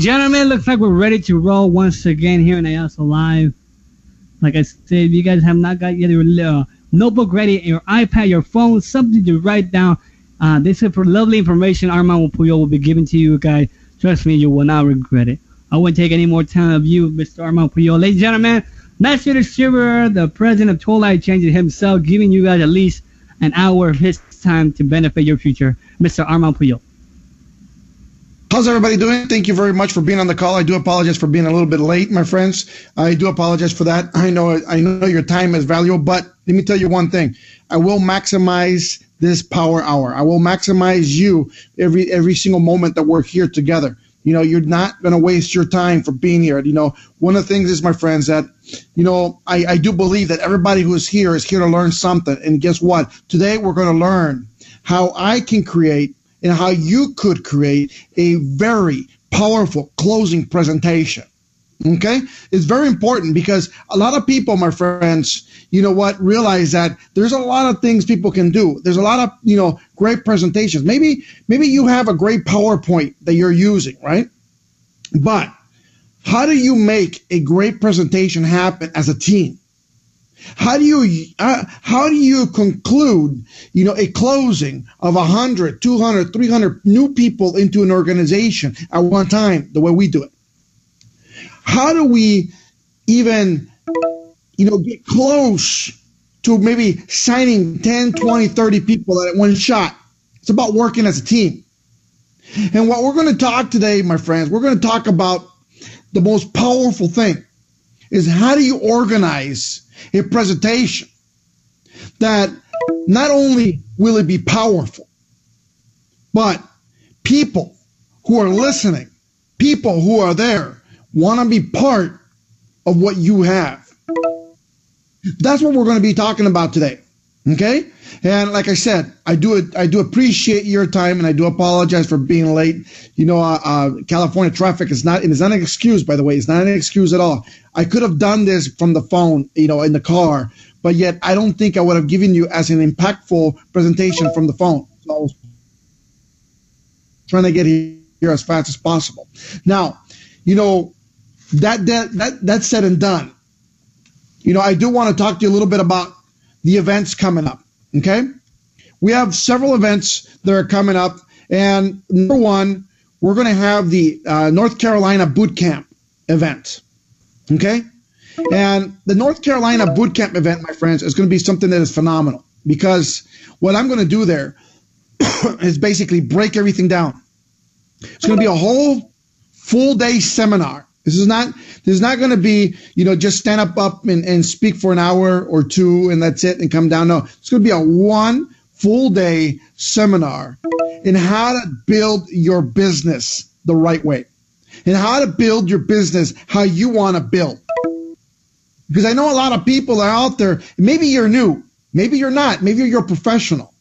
gentlemen, looks like we're ready to roll once again here in ALC Live. Like I said, if you guys have not got your notebook ready, your iPad, your phone, something to write down. This is for lovely information Armand Puyol will be giving to you guys. Trust me, you will not regret it. I won't take any more time of you, Mr. Armand Puyol. Ladies and gentlemen, Master Distributor, the president of Toll Light Changes himself, giving you guys at least an hour of his time to benefit your future, Mr. Armand Puyol. How's everybody doing? Thank you very much for being on the call. I do apologize for being a little bit late, my friends. I do apologize for that. I know your time is valuable, but let me tell you one thing. I will maximize this power hour. I will maximize you every single moment that we're here together. You know, you're not going to waste your time for being here. You know, one of the things is, my friends, that, you know, I do believe that everybody who is here to learn something. And guess what? Today we're going to learn how I can create and how you could create a very powerful closing presentation. Okay? It's very important because a lot of people, my friends, you know what, realize that there's a lot of things people can do. There's a lot of, you know, great presentations. Maybe you have a great PowerPoint that you're using, right? But how do you make a great presentation happen as a team? How do you conclude, you know, a closing of 100, 200, 300 new people into an organization at one time the way we do it? How do we even, you know, get close to maybe signing 10, 20, 30 people at one shot? It's about working as a team. And what we're going to talk today, my friends, we're going to talk about the most powerful thing is how do you organize a presentation that not only will it be powerful, but people who are listening, people who are there, want to be part of what you have. That's what we're going to be talking about today. Okay? And like I said, I do appreciate your time, and I do apologize for being late. You know, California traffic is not an excuse, by the way. It's not an excuse at all. I could have done this from the phone, you know, in the car, but yet I don't think I would have given you as an impactful presentation from the phone. So I was trying to get here as fast as possible. Now, you know, that's said and done. You know, I do want to talk to you a little bit about the events coming up. Okay, we have several events that are coming up, and number one, we're going to have the North Carolina Boot Camp event. Okay, and the North Carolina Boot Camp event, my friends, is going to be something that is phenomenal, because what I'm going to do there is basically break everything down. It's going to be a whole full day seminar. This is not going to be, you know, just stand up and speak for an hour or two and that's it and come down. No, it's going to be a one full day seminar in how to build your business the right way and how to build your business how you want to build. Because I know a lot of people are out there. Maybe you're new. Maybe you're not. Maybe you're a professional.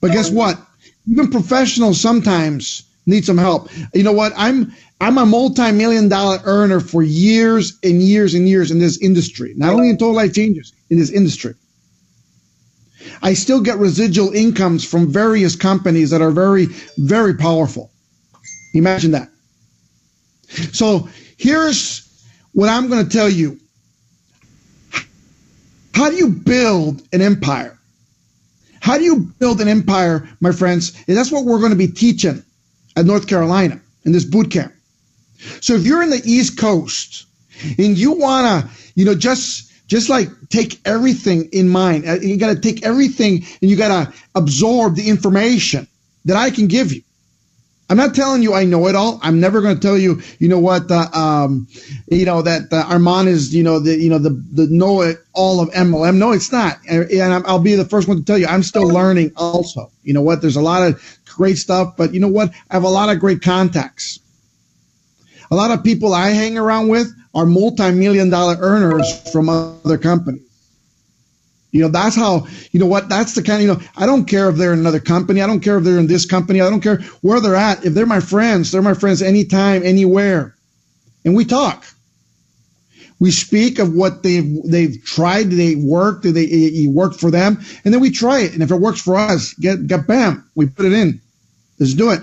But guess what? Even professionals sometimes need some help. You know what? I'm a multi-million-dollar earner for years and years and years in this industry. Not only in Total Life Changes, in this industry. I still get residual incomes from various companies that are very, very powerful. Imagine that. So here's what I'm going to tell you. How do you build an empire? How do you build an empire, my friends? And that's what we're going to be teaching at North Carolina in this boot camp. So if you're in the East Coast and you want to, you know, just like take everything in mind, you got to take everything and you got to absorb the information that I can give you. I'm not telling you I know it all. I'm never going to tell you, you know what, that Armand is, the know it all of MLM. No, it's not. And I'll be the first one to tell you, I'm still learning also. You know what, there's a lot of great stuff, but you know what, I have a lot of great contacts. A lot of people I hang around with are multi-million-dollar earners from other companies. You know, that's how, you know what, that's the kind of, you know, I don't care if they're in another company. I don't care if they're in this company. I don't care where they're at. If they're my friends anytime, anywhere. And we talk. We speak of what they've tried, they worked, it worked for them, and then we try it. And if it works for us, bam, we put it in. Let's do it.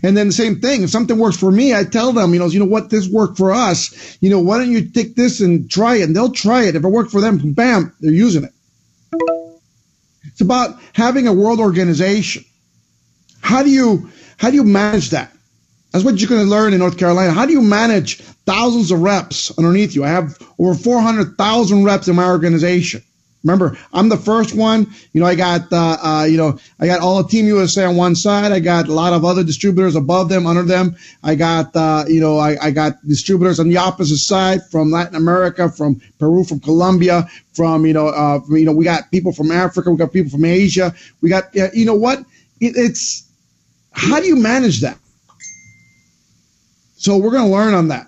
And then the same thing, if something works for me, I tell them, you know what, this worked for us. Why don't you take this and try it? And they'll try it. If it worked for them, bam, they're using it. It's about having a world organization. How do you manage that? That's what you're going to learn in North Carolina. How do you manage thousands of reps underneath you? I have over 400,000 reps in my organization. Remember, I'm the first one. I got I got all of Team USA on one side. I got a lot of other distributors above them, under them. I got I got distributors on the opposite side from Latin America, from Peru, from Colombia, from we got people from Africa, we got people from Asia. We got it's how do you manage that? So we're going to learn on that.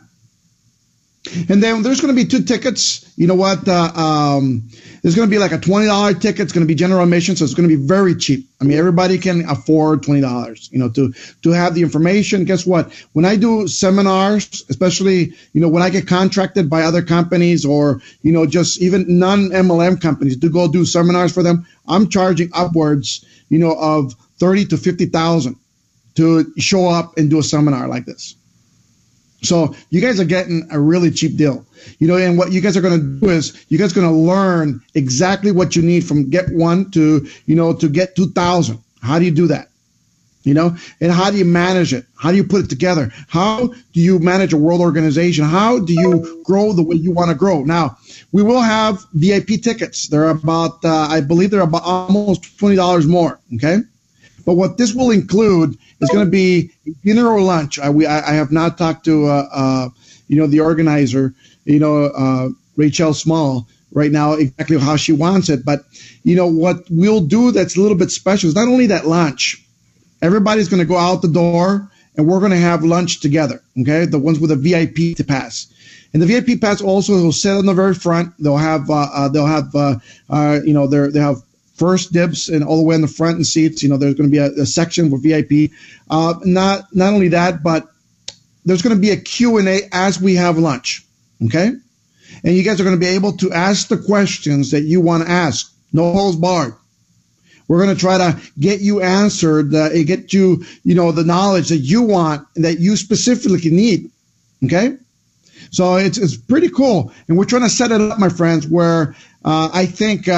And then there's going to be 2 tickets. There's going to be like a $20 ticket. It's going to be general admission, so it's going to be very cheap. I mean, everybody can afford $20, to have the information. Guess what? When I do seminars, especially, when I get contracted by other companies or, just even non-MLM companies to go do seminars for them, I'm charging upwards, of $30,000 to $50,000 to show up and do a seminar like this. So you guys are getting a really cheap deal, and what you guys are going to do is you guys are going to learn exactly what you need from get 1 to, to get 2,000. How do you do that? And how do you manage it? How do you put it together? How do you manage a world organization? How do you grow the way you want to grow? Now, we will have VIP tickets. They're about, I believe they're about almost $20 more. Okay. But what this will include is going to be dinner or lunch. I have not talked to, the organizer, Raychel Stokes right now, exactly how she wants it. But, what we'll do that's a little bit special is not only that lunch. Everybody's going to go out the door and we're going to have lunch together. Okay. The ones with a VIP to pass. And the VIP pass also will sit on the very front. They'll have first dibs and all the way in the front and seats. There's going to be a section for VIP. Not only that, but there's going to be a Q&A as we have lunch. Okay. And you guys are going to be able to ask the questions that you want to ask. No holds barred. We're going to try to get you answered, get you, the knowledge that you want, that you specifically need. Okay. So it's pretty cool. And we're trying to set it up, my friends, where I think,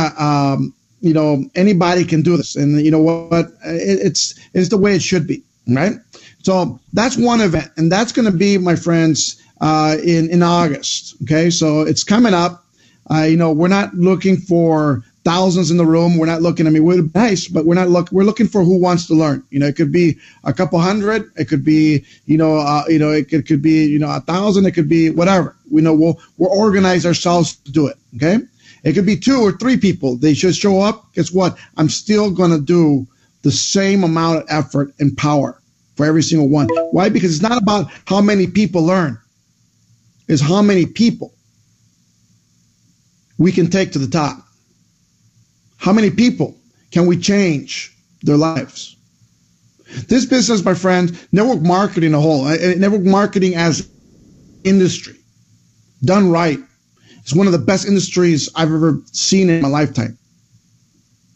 anybody can do this. And you know what? It's the way it should be. Right. So that's one event. And that's going to be, my friends, in August. Okay. So it's coming up. We're not looking for thousands in the room. We're not looking, we're nice, but we're looking for who wants to learn. It could be a couple hundred. It could be, it could be, 1,000. It could be whatever. We'll organize ourselves to do it. Okay. It could be 2 or 3 people. They should show up. Guess what? I'm still going to do the same amount of effort and power for every single one. Why? Because it's not about how many people learn. It's how many people we can take to the top. How many people can we change their lives? This business, my friend, network marketing a whole, network marketing as industry, done right, is one of the best industries I've ever seen in my lifetime.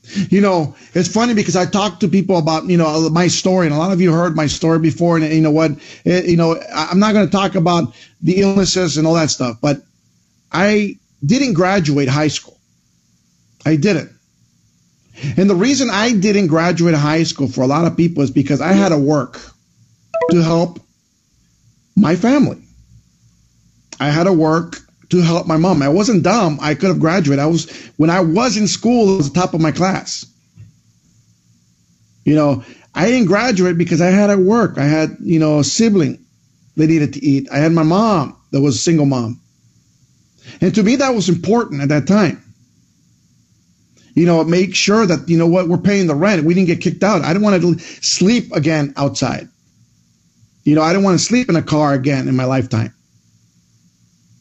It's funny because I talk to people about, my story, and a lot of you heard my story before, and I'm not going to talk about the illnesses and all that stuff, but I didn't graduate high school. I didn't. And the reason I didn't graduate high school for a lot of people is because I had to work to help my family. I had to work to help my mom. I wasn't dumb. I could have graduated. When I was in school, I was the top of my class. I didn't graduate because I had to work. I had, a sibling that needed to eat. I had my mom that was a single mom. And to me, that was important at that time. Make sure that, we're paying the rent. We didn't get kicked out. I didn't want to sleep again outside. I didn't want to sleep in a car again in my lifetime.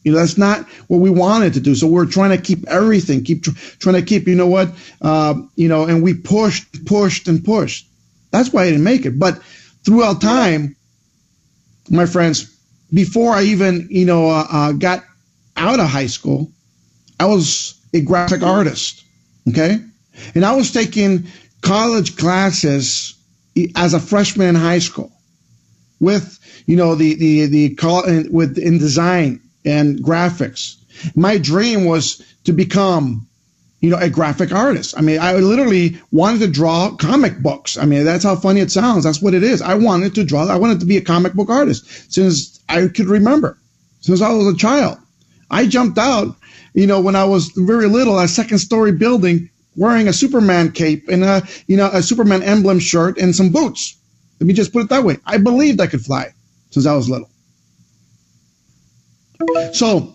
That's not what we wanted to do. So we're trying to keep everything, trying to keep, and we pushed and pushed. That's why I didn't make it. But throughout time, my friends, before I even, got out of high school, I was a graphic artist. Okay. And I was taking college classes as a freshman in high school. with, with in design and graphics. My dream was to become, a graphic artist. I mean, I literally wanted to draw comic books. I mean, that's how funny it sounds. That's what it is. I wanted to be a comic book artist since I could remember, since I was a child. I jumped out, when I was very little, a second-story building, wearing a Superman cape and a Superman emblem shirt and some boots. Let me just put it that way. I believed I could fly since I was little. So,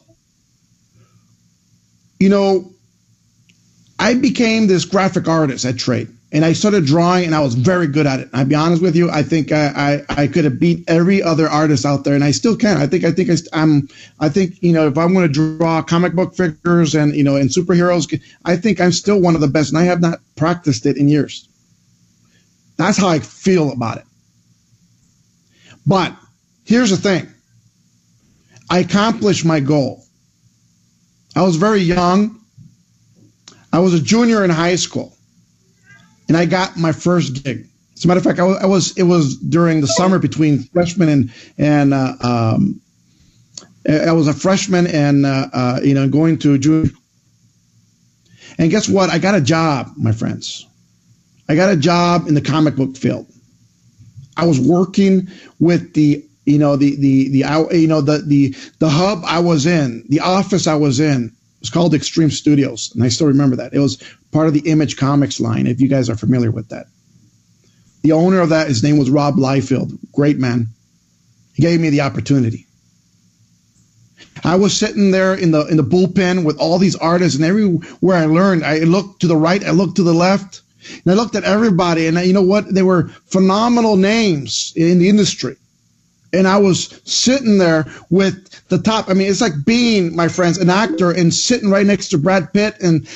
I became this graphic artist at Trade, and I started drawing, and I was very good at it. I'll be honest with you. I think I could have beat every other artist out there, and I still can. I think if I'm going to draw comic book figures and and superheroes, I think I'm still one of the best, and I have not practiced it in years. That's how I feel about it. But here's the thing. I accomplished my goal. I was very young. I was a junior in high school, and I got my first gig. As a matter of fact, it was during the summer between freshman and I was a freshman and going to junior. And guess what? I got a job, my friends. I got a job in the comic book field. I was working with the hub I was in, the office I was in. It's called Extreme Studios, and I still remember that. It was part of the Image Comics line, if you guys are familiar with that. The owner of that, his name was Rob Liefeld. Great man. He gave me the opportunity. I was sitting there in the bullpen with all these artists, and everywhere I learned, I looked to the right, I looked to the left, and I looked at everybody, and you know what? They were phenomenal names in the industry. And I was sitting there with the top. I mean, it's like being, my friends, an actor and sitting right next to Brad Pitt and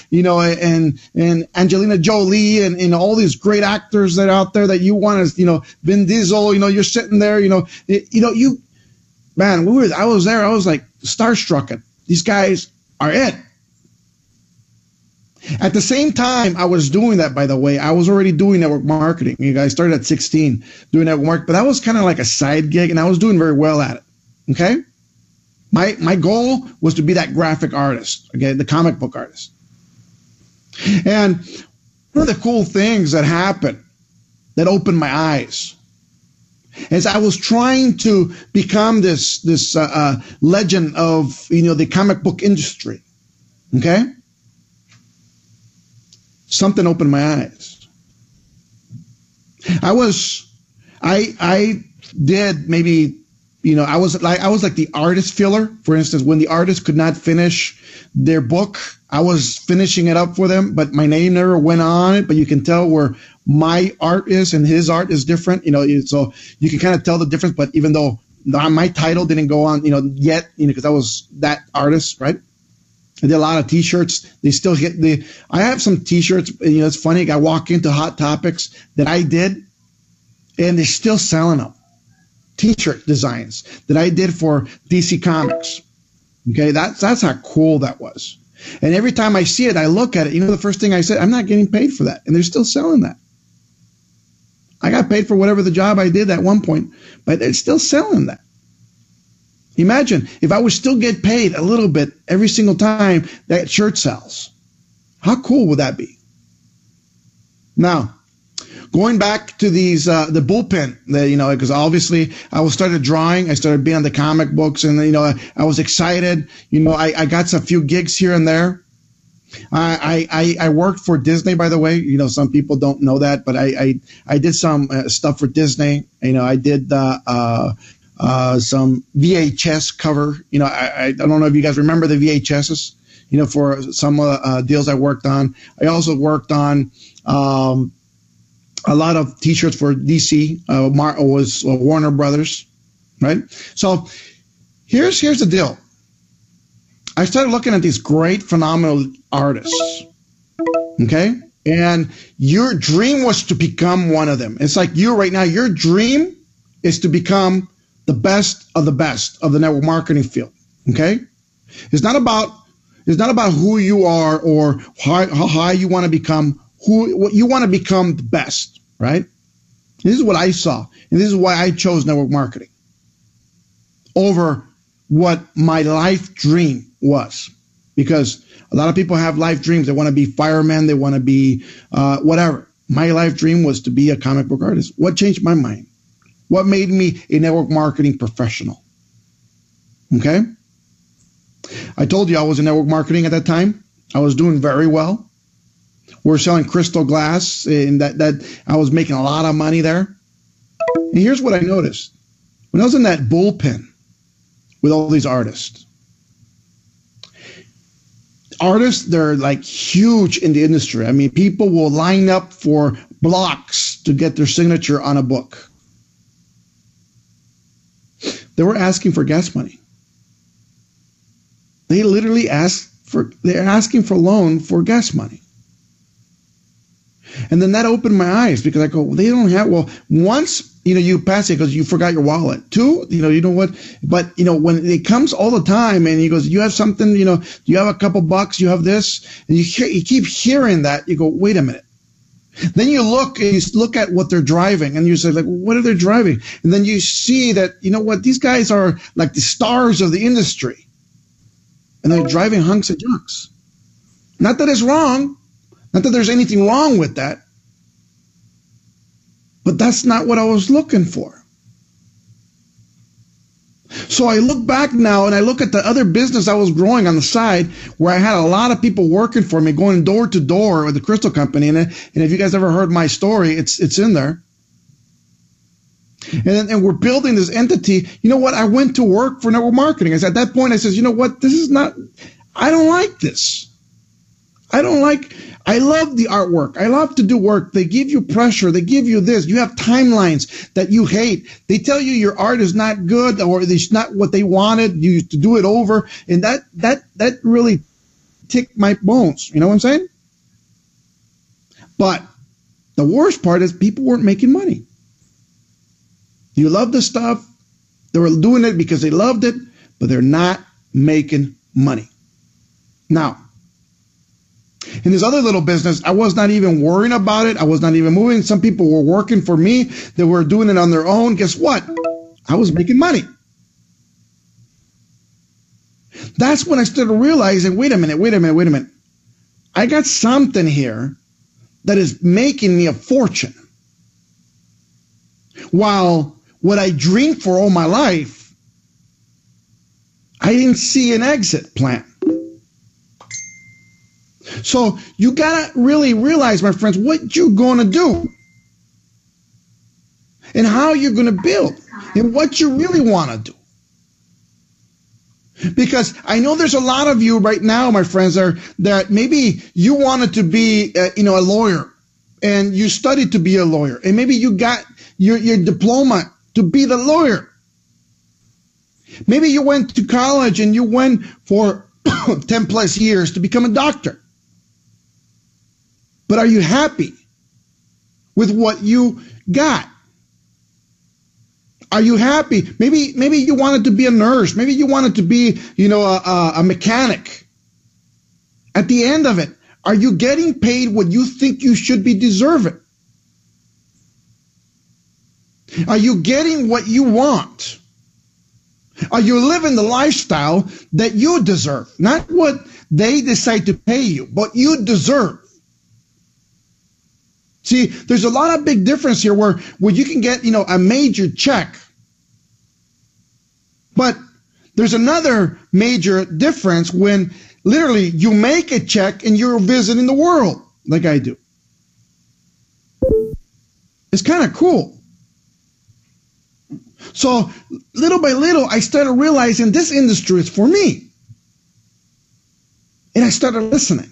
Angelina Jolie and all these great actors that are out there that you want to, Vin Diesel, you're sitting there, I was there. I was like starstruck. These guys are it. At the same time I was doing that, by the way, I was already doing network marketing. I started at 16 doing network marketing, but that was kind of like a side gig, and I was doing very well at it. Okay? My goal was to be that graphic artist, okay, the comic book artist. And one of the cool things that happened that opened my eyes is I was trying to become this legend of the comic book industry. Okay? Something opened my eyes. I did maybe, I was like the artist filler. For instance, when the artist could not finish their book, I was finishing it up for them, but my name never went on it. But you can tell where my art is and his art is different, so you can kind of tell the difference. But even though my title didn't go on, yet, because I was that artist, right? I did a lot of T-shirts. They still I have some T-shirts. It's funny. I walk into Hot Topics that I did, and they're still selling them. T-shirt designs that I did for DC Comics. Okay, that's how cool that was. And every time I see it, I look at it. The first thing I said, I'm not getting paid for that, and they're still selling that. I got paid for whatever the job I did at one point, but they're still selling that. Imagine if I would still get paid a little bit every single time that shirt sells. How cool would that be? Now, going back to these, the bullpen, because obviously I started drawing, I started being on the comic books, and I was excited. I got some few gigs here and there. I worked for Disney, by the way. Some people don't know that, but I did some stuff for Disney. I did some VHS cover. I don't know if you guys remember the VHSs, for some deals I worked on. I also worked on a lot of T-shirts for DC, was Warner Brothers, right? So here's the deal. I started looking at these great, phenomenal artists, okay? And your dream was to become one of them. It's like you right now, your dream is to become the best of the network marketing field. Okay, it's not about who you are or how high you want to become. What you want to become the best, right? This is what I saw, and this is why I chose network marketing over what my life dream was. Because a lot of people have life dreams. They want to be firemen. They want to be whatever. My life dream was to be a comic book artist. What changed my mind? What made me a network marketing professional? Okay? I told you I was in network marketing at that time. I was doing very well. We're selling crystal glass, and that I was making a lot of money there. And here's what I noticed. When I was in that bullpen with all these artists, they're like huge in the industry. I mean, people will line up for blocks to get their signature on a book. They were asking for gas money. They literally they're asking for loan for gas money. And then that opened my eyes, because I go, well, they don't have, well, once, you pass it because you forgot your wallet. Two, you know what, but, when it comes all the time and he goes, you have something, you have a couple bucks, you have this, and you keep hearing that, you go, wait a minute. Then you look at what they're driving, and you say, like, what are they driving? And then you see that, these guys are like the stars of the industry, and they're driving hunks of junks. Not that it's wrong. Not that there's anything wrong with that. But that's not what I was looking for. So I look back now and I look at the other business I was growing on the side, where I had a lot of people working for me, going door to door with the Crystal Company. And if you guys ever heard my story, it's in there. And we're building this entity. You know what? I went to work for network marketing. At that point, I said, you know what? I don't like this. I love the artwork. I love to do work. They give you pressure. They give you this. You have timelines that you hate. They tell you your art is not good, or it's not what they wanted you to do it over. And that really ticked my bones. You know what I'm saying? But the worst part is people weren't making money. You love the stuff. They were doing it because they loved it, but they're not making money. Now, in this other little business, I was not even worrying about it. I was not even moving. Some people were working for me. They were doing it on their own. Guess what? I was making money. That's when I started realizing, wait a minute. I got something here that is making me a fortune. While what I dreamed for all my life, I didn't see an exit plan. So you got to really realize, my friends, what you're going to do and how you're going to build and what you really want to do. Because I know there's a lot of you right now, my friends, that maybe you wanted to be, a lawyer, and you studied to be a lawyer, and maybe you got your diploma to be the lawyer. Maybe you went to college and you went for 10 plus years to become a doctor. But are you happy with what you got? Are you happy? Maybe you wanted to be a nurse. Maybe you wanted to be, a mechanic. At the end of it, are you getting paid what you think you should be deserving? Are you getting what you want? Are you living the lifestyle that you deserve? Not what they decide to pay you, but you deserve. See, there's a lot of big difference here where you can get, a major check. But there's another major difference when literally you make a check and you're visiting the world like I do. It's kind of cool. So little by little, I started realizing this industry is for me. And I started listening.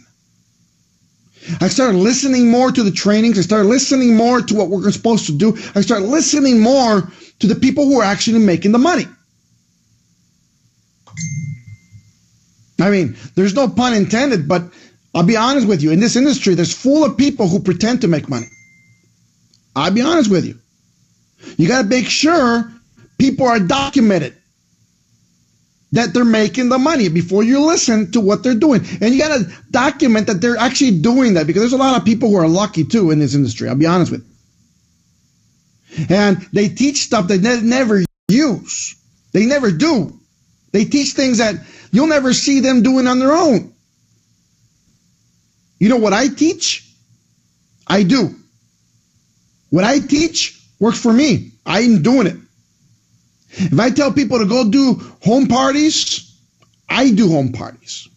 I started listening more to the trainings. I started listening more to what we're supposed to do. I started listening more to the people who are actually making the money. I mean, there's no pun intended, but I'll be honest with you. In this industry, there's full of people who pretend to make money. I'll be honest with you. You got to make sure people are documented, that they're making the money before you listen to what they're doing. And you got to document that they're actually doing that, because there's a lot of people who are lucky too in this industry. I'll be honest with you. And they teach stuff that they never use. They never do. They teach things that you'll never see them doing on their own. You know what I teach? I do. What I teach works for me. I'm doing it. If I tell people to go do home parties, I do home parties.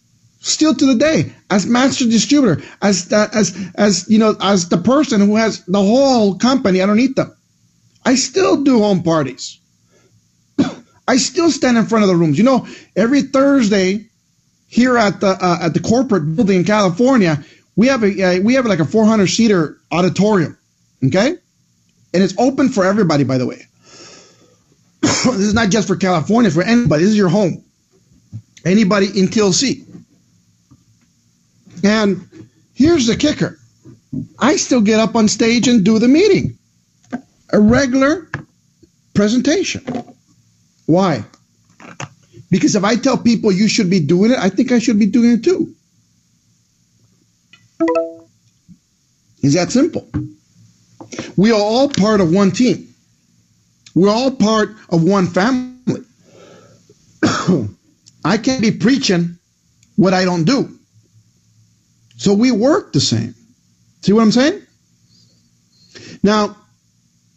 Still to the day, as master distributor, as the person who has the whole company underneath them, I still do home parties. I still stand in front of the rooms. You know, every Thursday here at the corporate building in California, we have like a 400-seater auditorium, okay? And it's open for everybody, by the way. This is not just for California, it's for anybody. This is your home. Anybody in TLC. And here's the kicker. I still get up on stage and do the meeting. A regular presentation. Why? Because if I tell people you should be doing it, I think I should be doing it too. It's that simple. We are all part of one team. We're all part of one family. I can't be preaching what I don't do. So we work the same. See what I'm saying? Now,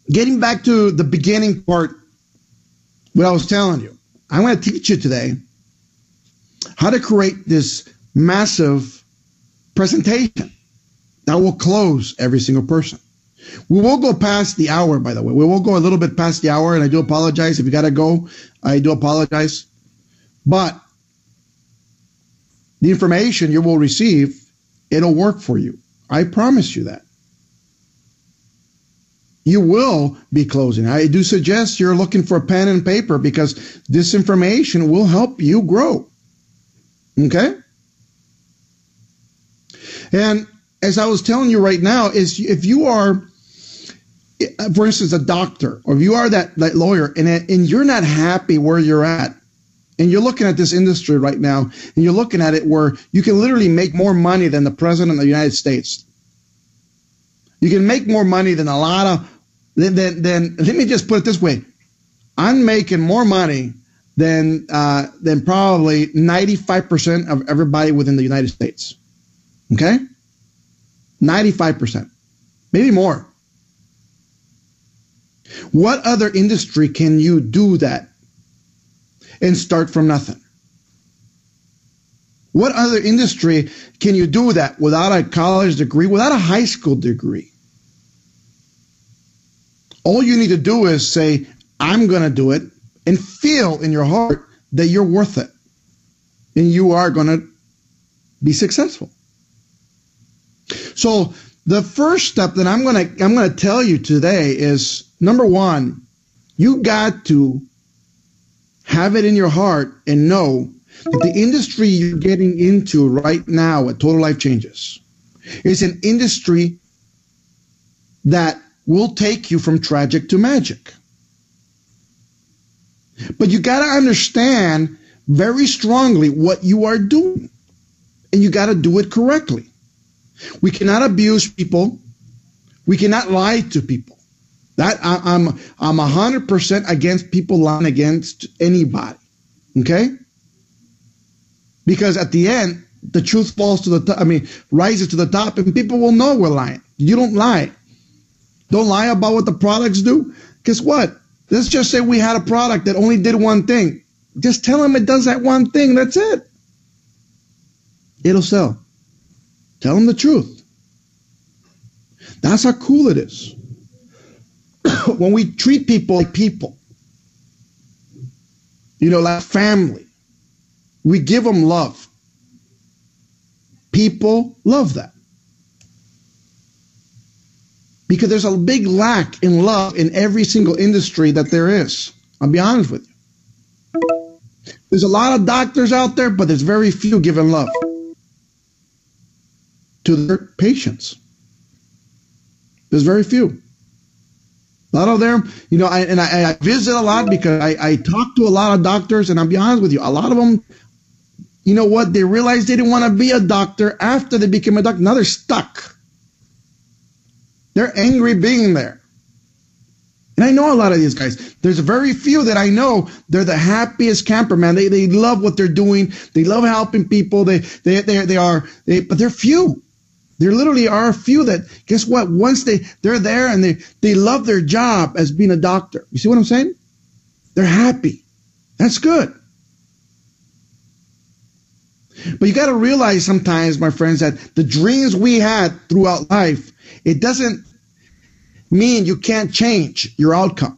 getting back to the beginning part, what I was telling you, I'm going to teach you today how to create this massive presentation that will close every single person. We will go past the hour, by the way. We will go a little bit past the hour, and I do apologize. If you got to go, I do apologize. But the information you will receive, it'll work for you. I promise you that. You will be closing. I do suggest you're looking for a pen and paper because this information will help you grow. Okay? And as I was telling you right now, is if you are, for instance, a doctor, or if you are that lawyer and you're not happy where you're at, and you're looking at this industry right now, and you're looking at it where you can literally make more money than the president of the United States. You can make more money than a lot of, then let me just put it this way. I'm making more money than probably 95% of everybody within the United States. Okay? 95%. Maybe more. What other industry can you do that and start from nothing? What other industry can you do that without a college degree, without a high school degree? All you need to do is say, I'm going to do it, and feel in your heart that you're worth it. And you are going to be successful. So the first step that I'm going to tell you today is, number one, you got to have it in your heart and know that the industry you're getting into right now at Total Life Changes is an industry that will take you from tragic to magic. But you got to understand very strongly what you are doing, and you got to do it correctly. We cannot abuse people. We cannot lie to people. That I'm 100% against people lying against anybody. Okay? Because at the end, the truth falls to the top. Rises to the top, and people will know we're lying. You don't lie. Don't lie about what the products do. Guess what? Let's just say we had a product that only did one thing. Just tell them it does that one thing. That's it. It'll sell. Tell them the truth. That's how cool it is. When we treat people like people, like family, we give them love. People love that. Because there's a big lack in love in every single industry that there is. I'll be honest with you. There's a lot of doctors out there, but there's very few giving love to their patients. There's very few. A lot of them, I visit a lot because I talk to a lot of doctors, and I'll be honest with you, a lot of them, you know what, they realized they didn't want to be a doctor after they became a doctor. Now they're stuck. They're angry being there. And I know a lot of these guys. There's a very few that I know. They're the happiest camper, man. They love what they're doing. They love helping people. But they're few. There literally are a few that, guess what? Once they're there and they love their job as being a doctor. You see what I'm saying? They're happy. That's good. But you got to realize sometimes, my friends, that the dreams we had throughout life, it doesn't mean you can't change your outcome.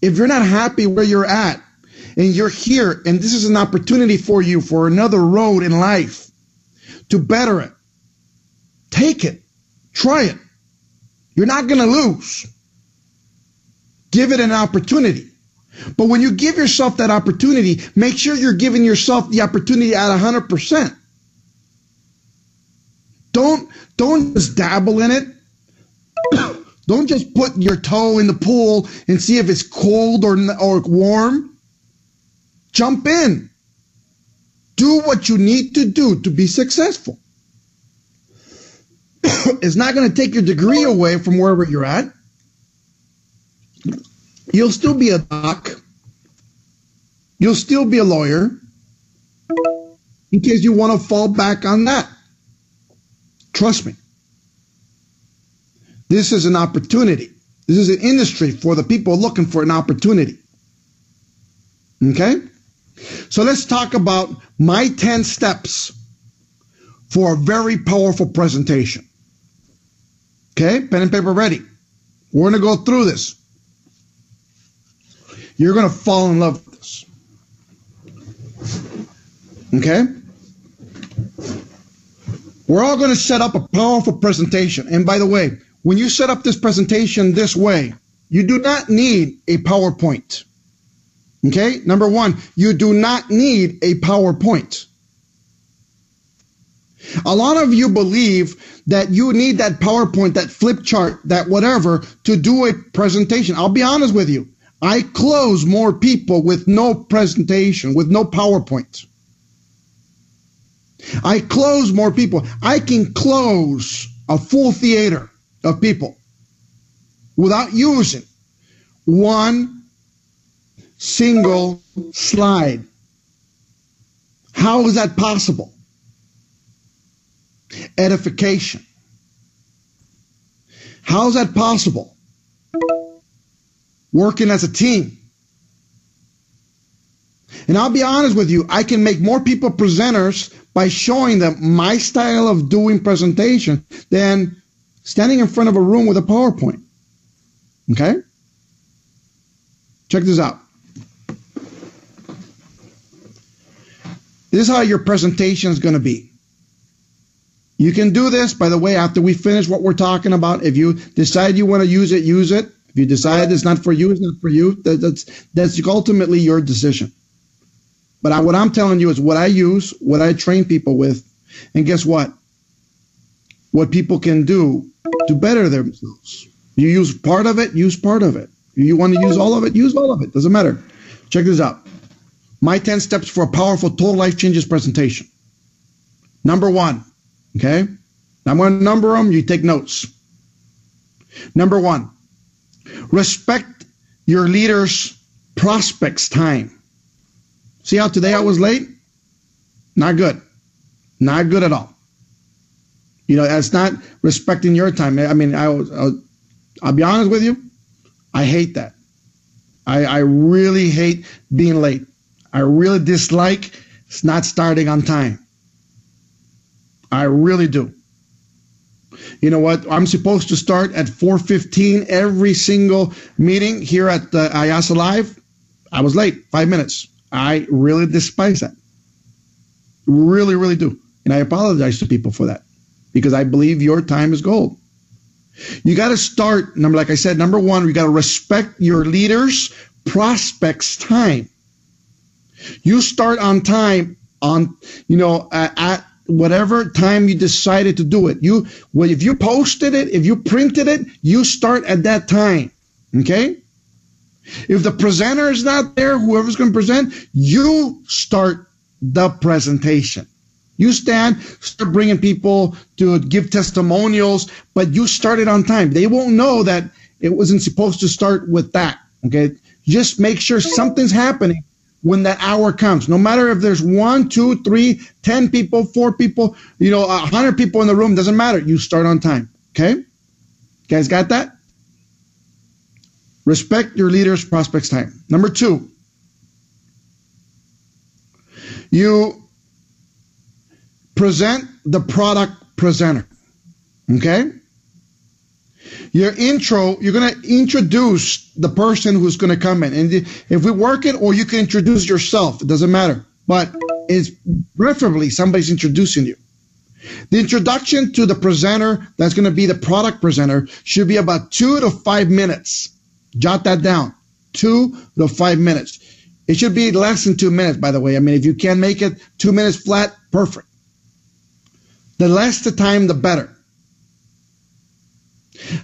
If you're not happy where you're at and you're here and this is an opportunity for you for another road in life to better it, take it. Try it. You're not going to lose. Give it an opportunity. But when you give yourself that opportunity, make sure you're giving yourself the opportunity at 100%. Don't just dabble in it. Don't just put your toe in the pool and see if it's cold or warm. Jump in. Do what you need to do to be successful. It's not going to take your degree away from wherever you're at. You'll still be a doc. You'll still be a lawyer. In case you want to fall back on that. Trust me. This is an opportunity. This is an industry for the people looking for an opportunity. Okay? So let's talk about my 10 steps for a very powerful presentation. Okay? Pen and paper ready. We're going to go through this. You're going to fall in love with this. Okay? We're all going to set up a powerful presentation. And by the way, when you set up this presentation this way, you do not need a PowerPoint. Okay? Number one, you do not need a PowerPoint. A lot of you believe that you need that PowerPoint, that flip chart, that whatever, to do a presentation. I'll be honest with you. I close more people with no presentation, with no PowerPoint. I close more people. I can close a full theater of people without using one single slide. How is that possible? Edification. How is that possible? Working as a team. And I'll be honest with you, I can make more people presenters by showing them my style of doing presentation than standing in front of a room with a PowerPoint. Okay? Check this out. This is how your presentation is going to be. You can do this, by the way, after we finish what we're talking about. If you decide you want to use it, use it. If you decide it's not for you, it's not for you. That's ultimately your decision. But what I'm telling you is what I use, what I train people with, and guess what? What people can do to better themselves. You use part of it, use part of it. If you want to use all of it, use all of it. Doesn't matter. Check this out. My 10 steps for a powerful total life changes presentation. Number one, okay? I'm going to number them. You take notes. Number one, respect your leader's prospects' time. See how today I was late? Not good. Not good at all. You know, that's not respecting your time. I mean, I'll be honest with you. I hate that. I really hate being late. I really dislike not starting on time. I really do. You know what? I'm supposed to start at 4:15 every single meeting here at the IASA Live. I was late, 5 minutes. I really despise that. Really, really do. And I apologize to people for that because I believe your time is gold. You got to start, like I said, number one, you got to respect your leaders' prospects' time. You start on time at whatever time you decided to do it. If you posted it, if you printed it, you start at that time. Okay? If the presenter is not there, whoever's going to present, you start the presentation. You start bringing people to give testimonials, but you started on time. They won't know that It wasn't supposed to start with that. Okay. Just make sure something's happening when that hour comes. No matter if there's 1, 2, 3, 10 people, 4 people, 100 people in the room, doesn't matter. You start on time. Okay. You guys got that? Respect your leader's prospects' time. Number 2, you present the product presenter. Okay? Your intro, you're going to introduce the person who's going to come in. And if we work it, or you can introduce yourself, it doesn't matter. But it's preferably somebody's introducing you. The introduction to the presenter, that's going to be the product presenter, should be about 2 to 5 minutes. Jot that down. 2 to 5 minutes. It should be less than 2 minutes, by the way. I mean, if you can make it 2 minutes flat, perfect. The less the time, the better.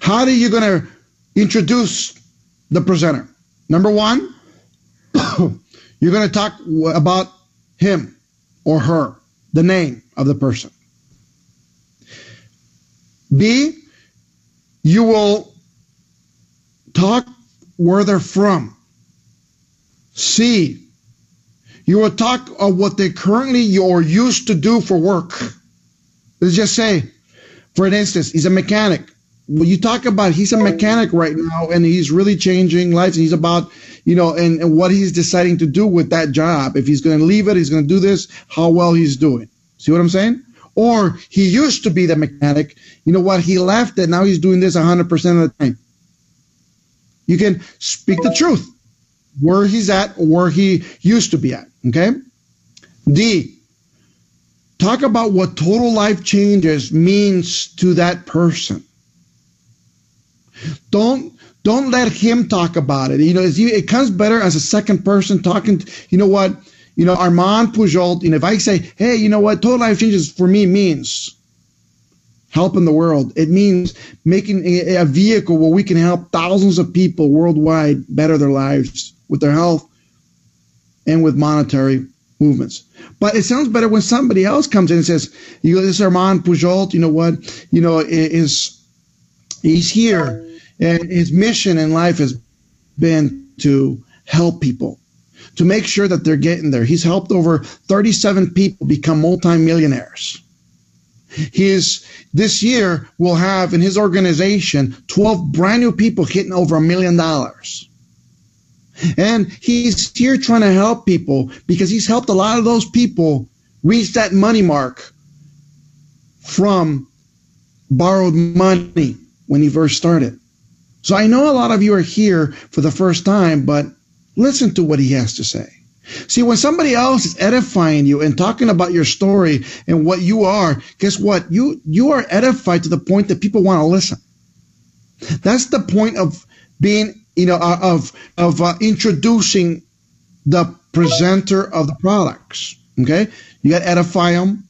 How are you going to introduce the presenter? Number 1, you're going to talk about him or her, the name of the person. B, you will talk where they're from. C, you will talk of what they currently or used to do for work. Let's just say, for instance, he's a mechanic. Well, you talk about he's a mechanic right now, and he's really changing lives. And he's about, and what he's deciding to do with that job. If he's going to leave it, he's going to do this, how well he's doing. See what I'm saying? Or he used to be the mechanic. You know what? He left it. Now he's doing this 100% of the time. You can speak the truth, where he's at, or where he used to be at. Okay? D, talk about what total life changes means to that person. Don't let him talk about it. It comes better as a second person talking. Armand Pujol. If I say, hey, you know what, total life changes for me means helping the world. It means making a vehicle where we can help thousands of people worldwide better their lives with their health and with monetary movements. But it sounds better when somebody else comes in and says, this is Armand Pujol. You know what? He's here, and his mission in life has been to help people, to make sure that they're getting there. He's helped over 37 people become multimillionaires. This year will have in his organization 12 brand new people hitting over $1 million. And he's here trying to help people because he's helped a lot of those people reach that money mark from borrowed money when he first started. So I know a lot of you are here for the first time, but listen to what he has to say. See, when somebody else is edifying you and talking about your story and what you are, guess what? You are edified to the point that people want to listen. That's the point of being, introducing the presenter of the products. Okay? You got to edify them.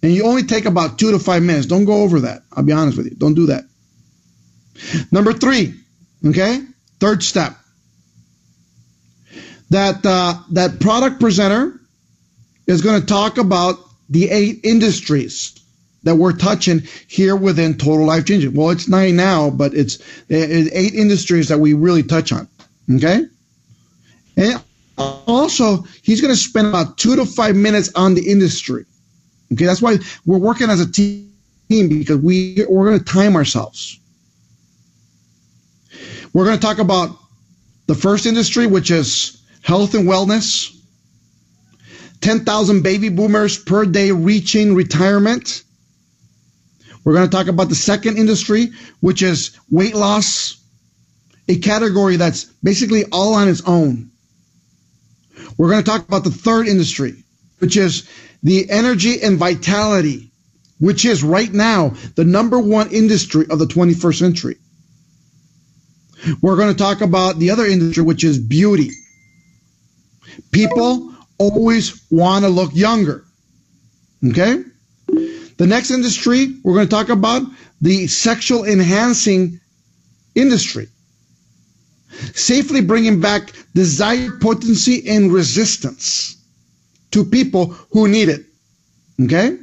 And you only take about 2 to 5 minutes. Don't go over that. I'll be honest with you. Don't do that. Number 3, okay? Third step. That product presenter is going to talk about the 8 industries that we're touching here within Total Life Changing. Well, it's 9 now, but it's 8 industries that we really touch on, okay? And also, he's going to spend about 2 to 5 minutes on the industry. Okay, that's why we're working as a team, because we're going to time ourselves. We're going to talk about the first industry, which is health and wellness. 10,000 baby boomers per day reaching retirement. We're going to talk about the second industry, which is weight loss, a category that's basically all on its own. We're going to talk about the third industry, which is the energy and vitality, which is right now the number 1 industry of the 21st century. We're going to talk about the other industry, which is beauty. People always want to look younger. Okay? The next industry, we're going to talk about the sexual enhancing industry. Safely bringing back desire, potency, and resistance to people who need it. Okay?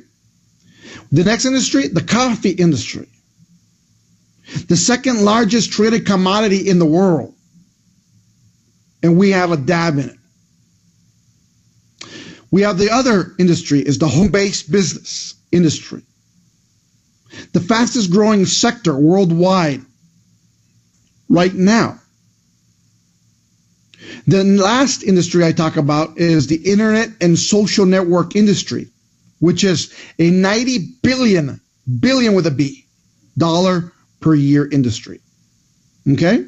The next industry, the coffee industry. the second largest traded commodity in the world. And we have a dab in it. We have the other industry is the home-based business industry. The fastest growing sector worldwide right now. The last industry I talk about is the internet and social network industry, which is a $90 billion with a B, dollar per year industry. Okay?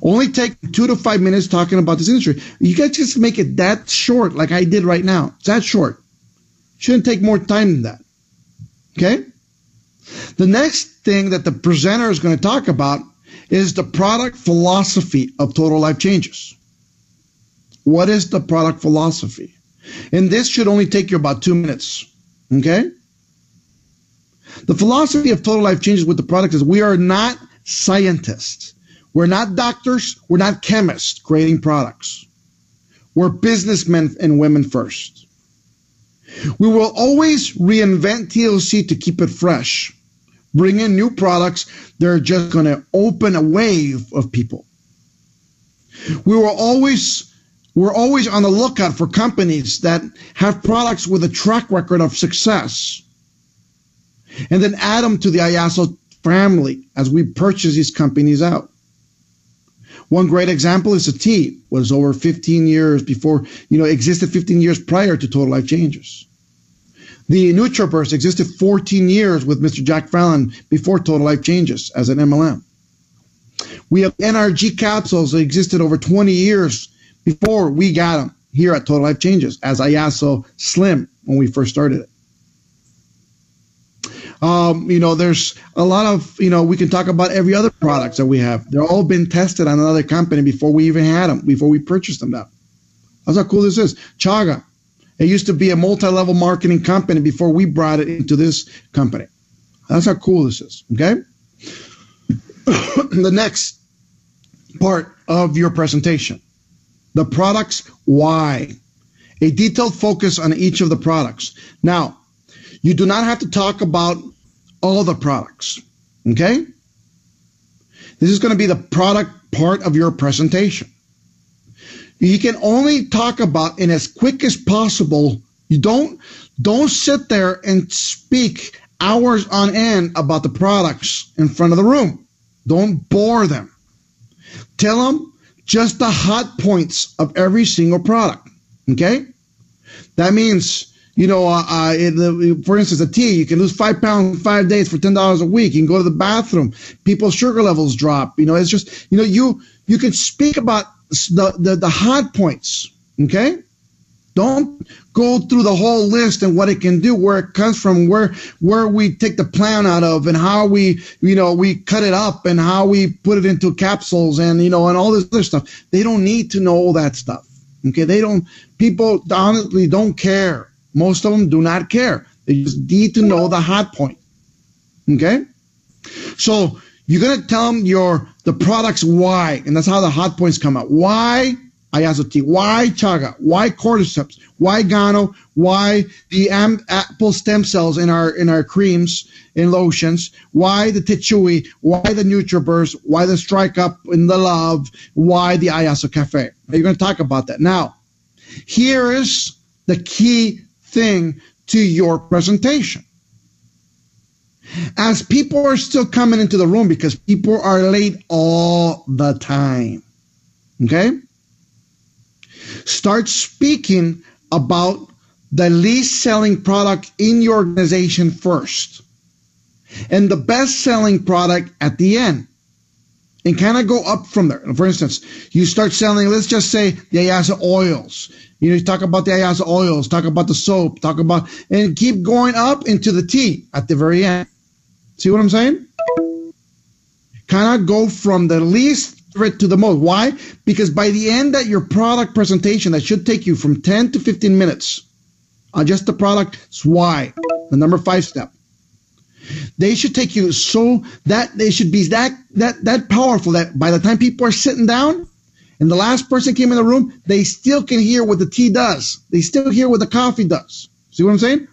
Only take 2 to 5 minutes talking about this industry. You guys just make it that short like I did right now. It's that short. Shouldn't take more time than that. Okay? The next thing that the presenter is going to talk about is the product philosophy of Total Life Changes. What is the product philosophy? And this should only take you about 2 minutes. Okay? The philosophy of Total Life Changes with the product is we are not scientists. We're not doctors. We're not chemists creating products. We're businessmen and women first. We will always reinvent TLC to keep it fresh. Bring in new products that are just going to open a wave of people. We're always on the lookout for companies that have products with a track record of success. And then add them to the IASO family as we purchase these companies out. One great example is the tea, was over 15 years before, existed 15 years prior to Total Life Changes. The NutriBurst existed 14 years with Mr. Jack Fallon before Total Life Changes as an MLM. We have NRG capsules that existed over 20 years before we got them here at Total Life Changes as IASO Slim when we first started it. There's a lot of, we can talk about every other products that we have. They're all been tested on another company before we even had them, before we purchased them now. That's how cool this is. Chaga. It used to be a multi-level marketing company before we brought it into this company. That's how cool this is, okay? The next part of your presentation, the products why. A detailed focus on each of the products. Now, you do not have to talk about all the products, okay? This is going to be the product part of your presentation. You can only talk about in as quick as possible. You don't sit there and speak hours on end about the products in front of the room. Don't bore them. Tell them just the hot points of every single product, okay? That means, for instance, a tea, you can lose 5 pounds in 5 days for $10 a week. You can go to the bathroom. People's sugar levels drop. It's just, you can speak about the hot points, okay? Don't go through the whole list and what it can do, where it comes from, where we take the plant out of, and how we cut it up, and how we put it into capsules, and and all this other stuff. They don't need to know all that stuff, okay? People honestly don't care. Most of them do not care. They just need to know the hot point, okay? So you're going to tell them the product's why, and that's how the hot points come out. Why IASO tea? Why chaga? Why cordyceps? Why guano? Why the apple stem cells in our creams and lotions? Why the Tichui? Why the NutriBurst? Why the Strike Up and the Love? Why the IASO Cafe? You're going to talk about that. Now, here is the key thing to your presentation. As people are still coming into the room, because people are late all the time, okay? Start speaking about the least selling product in your organization first, and the best selling product at the end, and kind of go up from there. For instance, you start selling, let's just say, the IASO oils. You talk about the IASO oils, talk about the soap, and keep going up into the tea at the very end. See what I'm saying? Kind of go from the least to the most. Why? Because by the end of your product presentation, that should take you from 10 to 15 minutes on just the product. It's why. The number 5 step. They should take you so that they should be that powerful that by the time people are sitting down and the last person came in the room, they still can hear what the tea does. They still hear what the coffee does. See what I'm saying?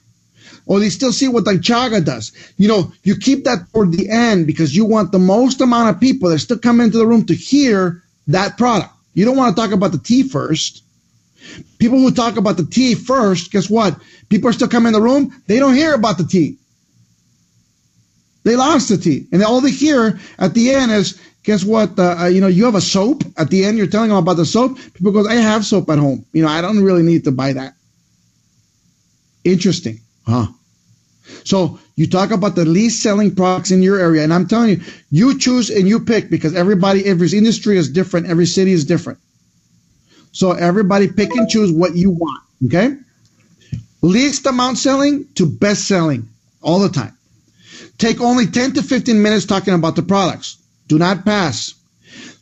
or they still see what the chaga does. You keep that for the end because you want the most amount of people that still come into the room to hear that product. You don't want to talk about the tea first. People who talk about the tea first, guess what? People are still coming in the room. They don't hear about the tea. They lost the tea. And all they hear at the end is, guess what? You have a soap. At the end, you're telling them about the soap. People go, I have soap at home. I don't really need to buy that. Interesting. Huh? So you talk about the least selling products in your area. And I'm telling you, you choose and you pick because every industry is different. Every city is different. So everybody pick and choose what you want. Okay? Least amount selling to best selling all the time. Take only 10 to 15 minutes talking about the products. Do not pass.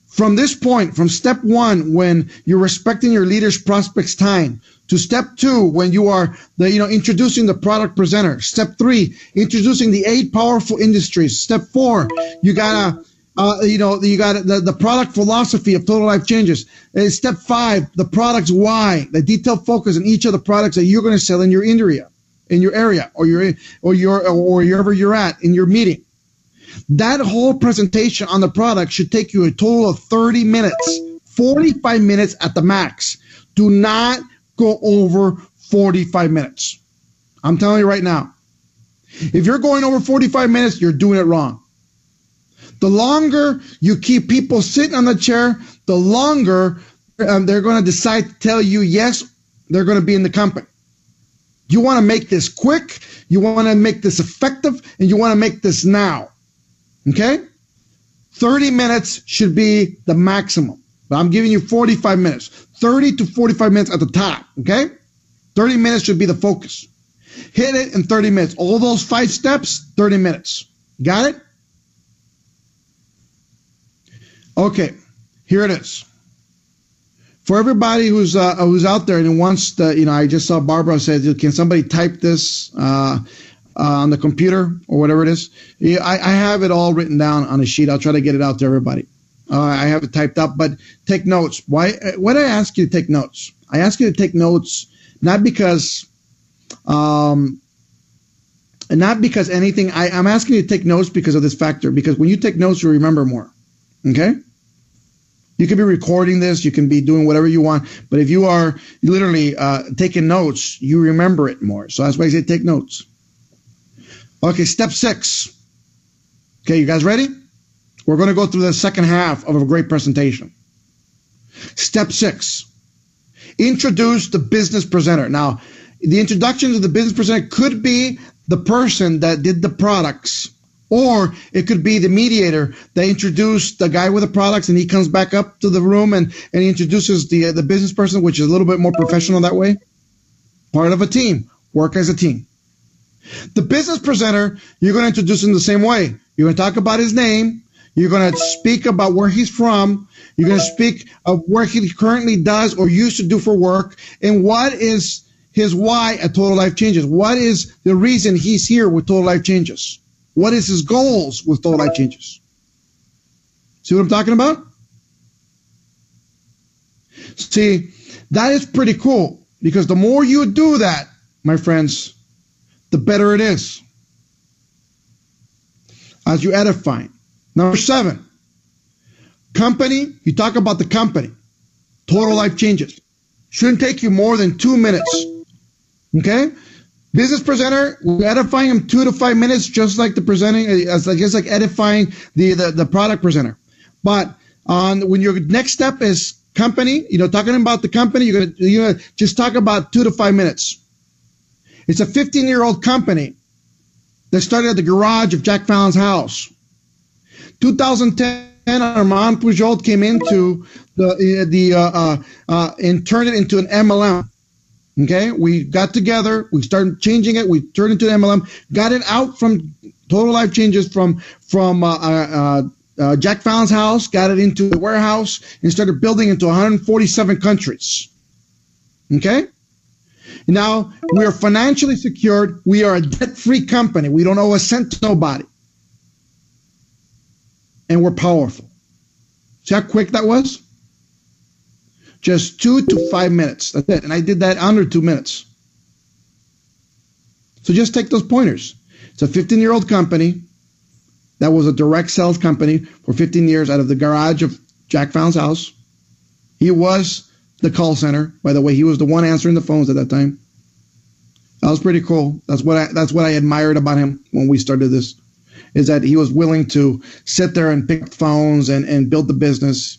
From this point, from step 1, when you're respecting your leader's prospect's time, to step 2, when you are introducing the product presenter. Step 3, introducing the 8 powerful industries. Step 4, you gotta the product philosophy of Total Life Changes. Step 5, the product's why, the detailed focus on each of the products that you're going to sell in your area, or wherever you're at in your meeting. That whole presentation on the product should take you a total of 30 minutes, 45 minutes at the max. Do not go over 45 minutes. I'm telling you right now. If you're going over 45 minutes, you're doing it wrong. The longer you keep people sitting on the chair, the longer they're going to decide to tell you yes, they're going to be in the company. You want to make this quick, you want to make this effective, and you want to make this now. Okay? 30 minutes should be the maximum. But I'm giving you 45 minutes. 30 to 45 minutes at the top. Okay? 30 minutes should be the focus. Hit it in 30 minutes. All those 5 steps, 30 minutes. Got it? Okay. Here it is. For everybody who's out there and wants to, I just saw Barbara said, can somebody type this on the computer or whatever it is? Yeah, I have it all written down on a sheet. I'll try to get it out to everybody. I have it typed up, but take notes. Why do I ask you to take notes? I ask you to take notes not because anything. I'm asking you to take notes because of this factor. Because when you take notes, you remember more. Okay? You can be recording this, you can be doing whatever you want, but if you are literally taking notes, you remember it more. So that's why I say take notes. Okay, step 6. Okay, you guys ready? We're going to go through the second half of a great presentation. Step 6. Introduce the business presenter. Now, the introduction to the business presenter could be the person that did the products, or it could be the mediator that introduced the guy with the products, and he comes back up to the room and he introduces the business person, which is a little bit more professional that way. Part of a team. Work as a team. The business presenter, you're going to introduce him the same way. You're going to talk about his name. You're going to speak about where he's from. You're going to speak of where he currently does or used to do for work, and what is his why at Total Life Changes. What is the reason he's here with Total Life Changes? What is his goals with Total Life Changes? See what I'm talking about? See, that is pretty cool, because the more you do that, my friends, the better it is as you edify. Number 7, company. You talk about the company. Total Life Changes. Shouldn't take you more than 2 minutes. Okay? Business presenter, we're edifying him 2 to 5 minutes, just like the presenting, just like edifying the product presenter. But when your next step is company, talking about the company, you're gonna just talk about 2 to 5 minutes. It's a 15-year-old company that started at the garage of Jack Fallon's house. 2010, Armand Pujol came into and turned it into an MLM. Okay, we got together, we started changing it, we turned it into an MLM, got it out from Total Life Changes from Jack Fallon's house, got it into the warehouse, and started building into 147 countries. Okay? Now, we are financially secured. We are a debt-free company. We don't owe a cent to nobody. And we're powerful. See how quick that was? Just 2 to 5 minutes. That's it. And I did that under 2 minutes. So just take those pointers. It's a 15-year-old company that was a direct sales company for 15 years out of the garage of Jack Fallon's house. He was the call center. By the way, he was the one answering the phones at that time. That was pretty cool. That's what I admired about him when we started this, is that he was willing to sit there and pick up phones and build the business,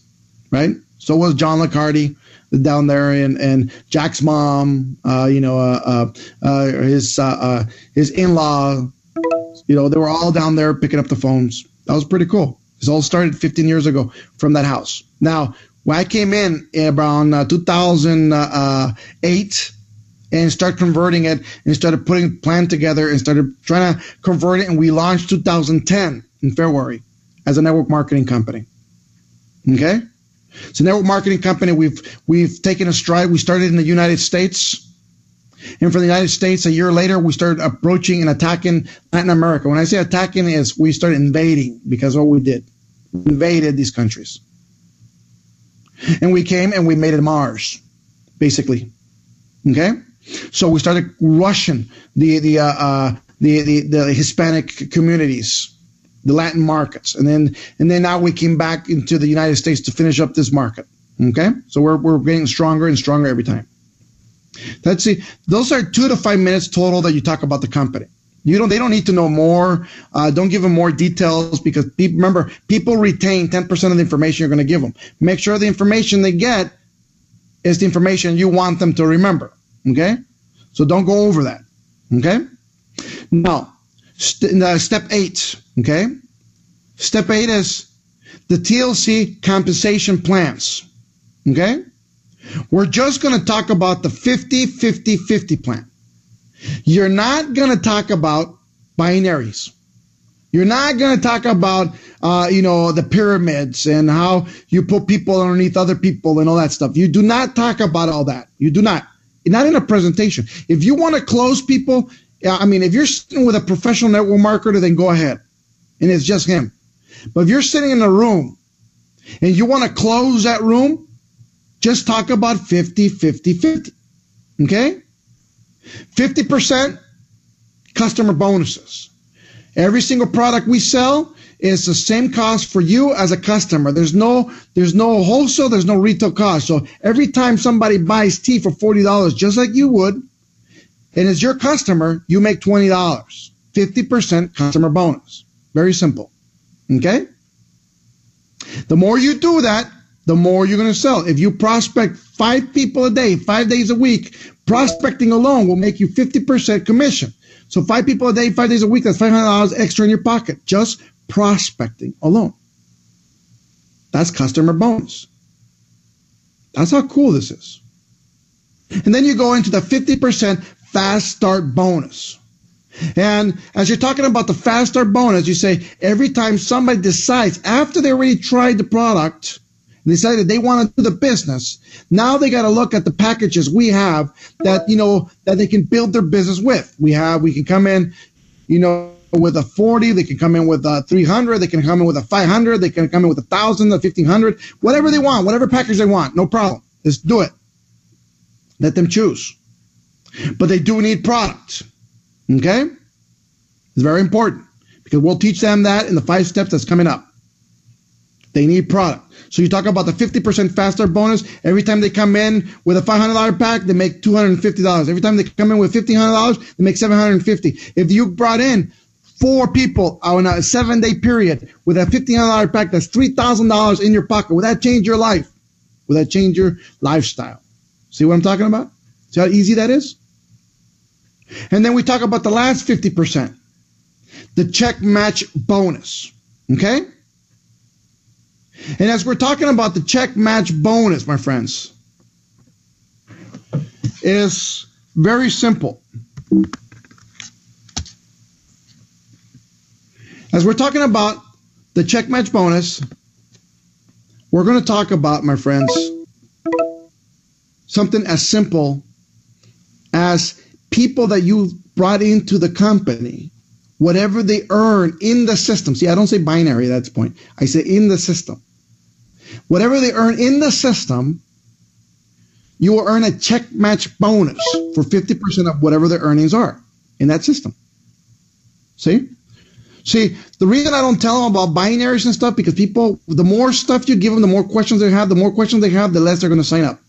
right? So was John Licardi down there, and Jack's mom, his in-law, they were all down there picking up the phones. That was pretty cool. This all started 15 years ago from that house. Now, when I came in around 2008 and started converting it and started putting a plan together and started trying to convert it, and we launched 2010 in February as a network marketing company. Okay? So network marketing company, we've taken a stride. We started in the United States. And from the United States, a year later, we started approaching and attacking Latin America. When I say attacking, is we started invading, because what we did, we invaded these countries. And we came and we made it Mars, basically. Okay? So we started rushing the Hispanic communities, the Latin markets, and then now we came back into the United States to finish up this market. Okay? So we're getting stronger and stronger every time. Let's see. Those are 2 to 5 minutes total that you talk about the company. They don't need to know more. Don't give them more details, because remember, people retain 10% of the information you're going to give them. Make sure the information they get is the information you want them to remember. Okay? So don't go over that. Okay? Now, step 8. Okay? Step 8 is the TLC compensation plans. Okay? We're just going to talk about the 50-50-50 plan. You're not going to talk about binaries. You're not going to talk about, the pyramids and how you put people underneath other people and all that stuff. You do not talk about all that. You do not. Not in a presentation. If you want to close people, if you're sitting with a professional network marketer, then go ahead. And it's just him. But if you're sitting in a room and you want to close that room, just talk about 50-50-50. Okay? 50% customer bonuses. Every single product we sell is the same cost for you as a customer. There's no wholesale, there's no retail cost. So every time somebody buys tea for $40, just like you would, and it's your customer, you make $20. 50% customer bonus. Very simple. Okay? The more you do that, the more you're going to sell. If you prospect 5 people a day, 5 days a week, prospecting alone will make you 50% commission. So 5 people a day, 5 days a week, that's $500 extra in your pocket. Just prospecting alone. That's customer bonus. That's how cool this is. And then you go into the 50% fast start bonus. And as you're talking about the fast start bonus, you say every time somebody decides, after they already tried the product, and decided they want to do the business, now they got to look at the packages we have that, that they can build their business with. We can come in, with a 40, they can come in with a 300, they can come in with a 500, they can come in with 1,000, a 1,500, whatever they want, whatever package they want, no problem. Just do it. Let them choose. But they do need product. Okay? It's very important, because we'll teach them that in the 5 steps that's coming up. They need product. So you talk about the 50% faster bonus. Every time they come in with a $500 pack, they make $250. Every time they come in with $1,500, they make $750. If you brought in 4 people on a 7-day period with a $1,500 pack, that's $3,000 in your pocket. Will that change your life? Will that change your lifestyle? See what I'm talking about? See how easy that is? And then we talk about the last 50%, the check match bonus. Okay? And as we're talking about the check match bonus, my friends, is very simple. As we're talking about the check match bonus, we're going to talk about, my friends, something as simple as people that you brought into the company, whatever they earn in the system. See, I don't say binary, that's the point. I say in the system. Whatever they earn in the system, you will earn a check match bonus for 50% of whatever their earnings are. in that system. See, the reason I don't tell them about binaries and stuff, because people, the more stuff you give them, the more questions they have, the less they're going to sign up.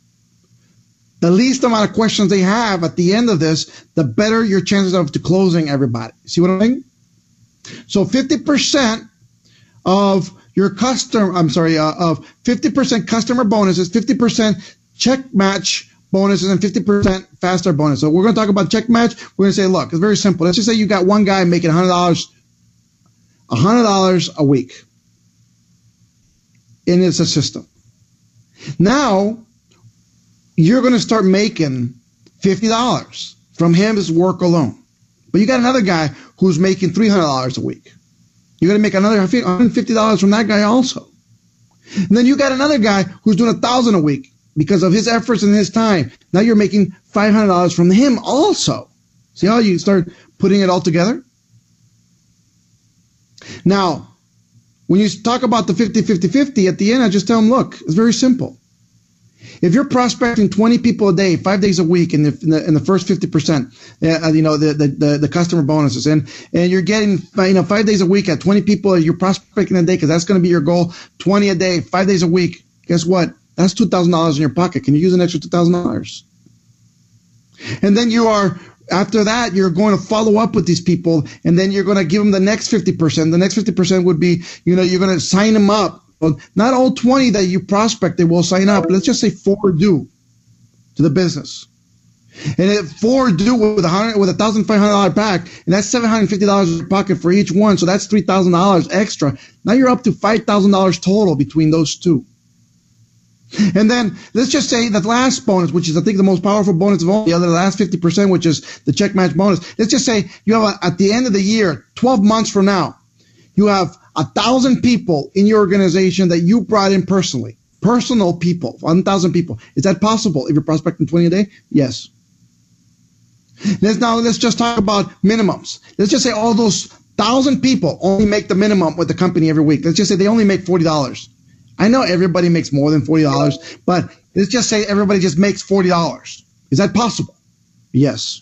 The least amount of questions they have at the end of this, the better your chances of to closing everybody. See what I mean? So 50% of your of 50% customer bonuses, 50% check match bonuses, and 50% faster bonus. So we're going to talk about check match. We're going to say, look, it's very simple. Let's just say you got one guy making $100 a week. And it's a system. Now, you're going to start making $50 from his work alone. But you got another guy who's making $300 a week. You're going to make another $150 from that guy also. And then you got another guy who's doing $1,000 a week because of his efforts and his time. Now you're making $500 from him also. See how you start putting it all together? Now, when you talk about the 50-50-50, at the end, I just tell them, look, it's very simple. If you're prospecting 20 people a day, 5 days a week, in the first 50%, the customer bonuses, and you're getting 5 days a week at 20 people you're prospecting a day, because that's going to be your goal, 20 a day, 5 days a week. Guess what? That's $2,000 in your pocket. Can you use an extra $2,000? And then after that, you're going to follow up with these people, and then you're going to give them the next 50%. The next 50% would be, you're going to sign them up. Well, not all 20 that you prospect, they will sign up. Let's just say 4 do to the business. And if 4 do with $1,500 pack, and that's $750 in your pocket for each one, so that's $3,000 extra. Now you're up to $5,000 total between those two. And then let's just say that last bonus, which is I think the most powerful bonus of all, the last 50%, which is the check match bonus. Let's just say you have at the end of the year, 12 months from now, you have 1,000 people in your organization that you brought in personally. Personal people, 1,000 people. Is that possible if you're prospecting 20 a day? Yes. Let's just talk about minimums. Let's just say all those 1,000 people only make the minimum with the company every week. Let's just say they only make $40. I know everybody makes more than $40, but let's just say everybody just makes $40. Is that possible? Yes.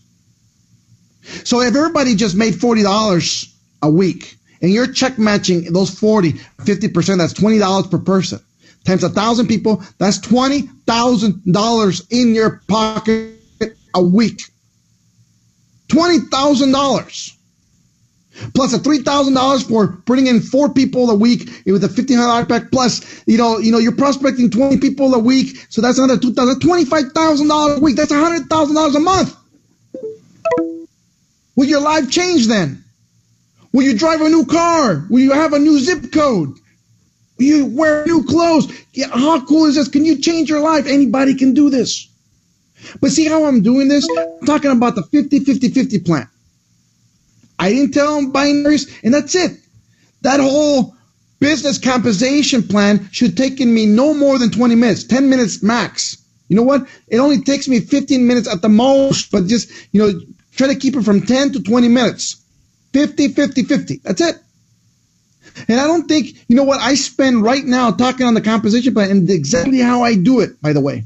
So if everybody just made $40 a week, and you're check matching those 50%, that's $20 per person. Times 1,000 people, that's $20,000 in your pocket a week. $20,000. Plus a $3,000 for bringing in 4 people a week with a $1,500 pack. Plus, you're prospecting 20 people a week, so that's another $2,000, $25,000 a week. That's $100,000 a month. Will your life change then? Will you drive a new car? Will you have a new zip code? Will you wear new clothes? Yeah, how cool is this? Can you change your life? Anybody can do this. But see how I'm doing this? I'm talking about the 50-50-50 plan. I didn't tell them binaries, and that's it. That whole business compensation plan should take me no more than 20 minutes, 10 minutes max. You know what? It only takes me 15 minutes at the most, but just, try to keep it from 10 to 20 minutes. 50-50-50. That's it. And I don't think, I spend right now talking on the compensation plan and exactly how I do it, by the way.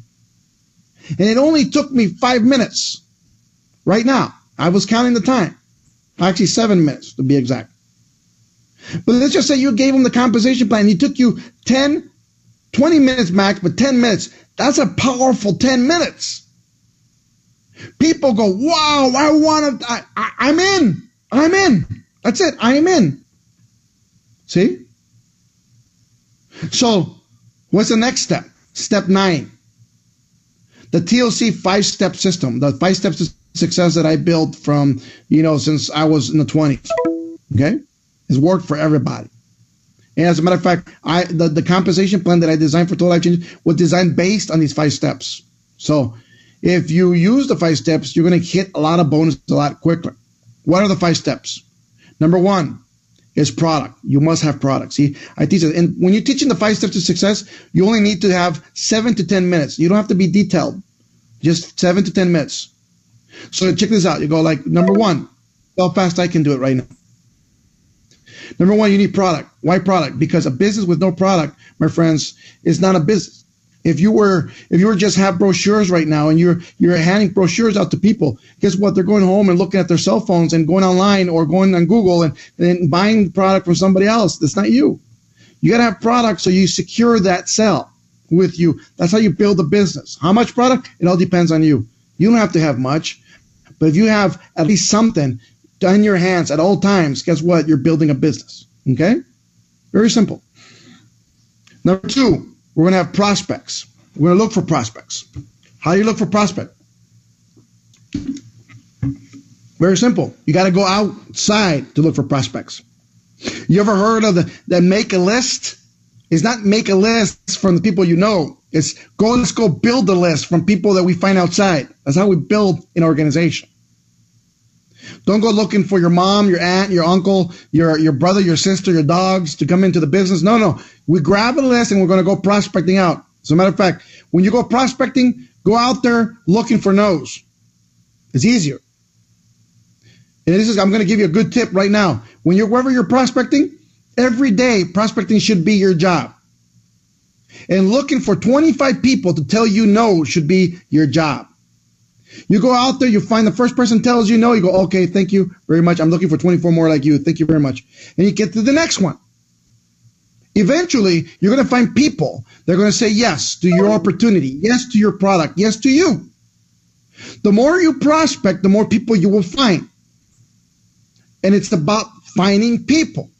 And it only took me 5 minutes. Right now. I was counting the time. Actually, 7 minutes to be exact. But let's just say you gave them the compensation plan. It took you 20 minutes max, but 10 minutes. That's a powerful 10 minutes. People go, wow, I'm in. I'm in. That's it. I am in. See? So, what's the next step? Step 9. The TLC 5-step system. The 5 steps to success that I built from, since I was in the 20s. Okay? It's worked for everybody. And as a matter of fact, the compensation plan that I designed for Total Life Change was designed based on these 5 steps. So, if you use the 5 steps, you're going to hit a lot of bonuses a lot quicker. What are the 5 steps? Number 1 is product. You must have product. See, I teach it. And when you're teaching the 5 steps to success, you only need to have 7 to 10 minutes. You don't have to be detailed. Just 7 to 10 minutes. So check this out. You go like, number 1, how fast I can do it right now. Number 1, you need product. Why product? Because a business with no product, my friends, is not a business. If you were just have brochures right now and you're handing brochures out to people, guess what? They're going home and looking at their cell phones and going online or going on Google and buying the product from somebody else. That's not you. You got to have product so you secure that sale with you. That's how you build a business. How much product? It all depends on you. You don't have to have much, but if you have at least something in your hands at all times, guess what? You're building a business. Okay? Very simple. Number 2. We're going to have prospects. We're going to look for prospects. How do you look for prospect? Very simple. You got to go outside to look for prospects. You ever heard of the make a list? It's not make a list from the people you know. It's let's go build a list from people that we find outside. That's how we build an organization. Don't go looking for your mom, your aunt, your uncle, your brother, your sister, your dogs to come into the business. No. We grab a list and we're going to go prospecting out. As a matter of fact, when you go prospecting, go out there looking for no's. It's easier. And I'm going to give you a good tip right now. Wherever you're prospecting, every day prospecting should be your job. And looking for 25 people to tell you no should be your job. You go out there, you find the first person tells you no, you go, okay, thank you very much. I'm looking for 24 more like you. Thank you very much. And you get to the next one. Eventually, you're going to find people that are going to say yes to your opportunity, yes to your product, yes to you. The more you prospect, the more people you will find. And it's about finding people.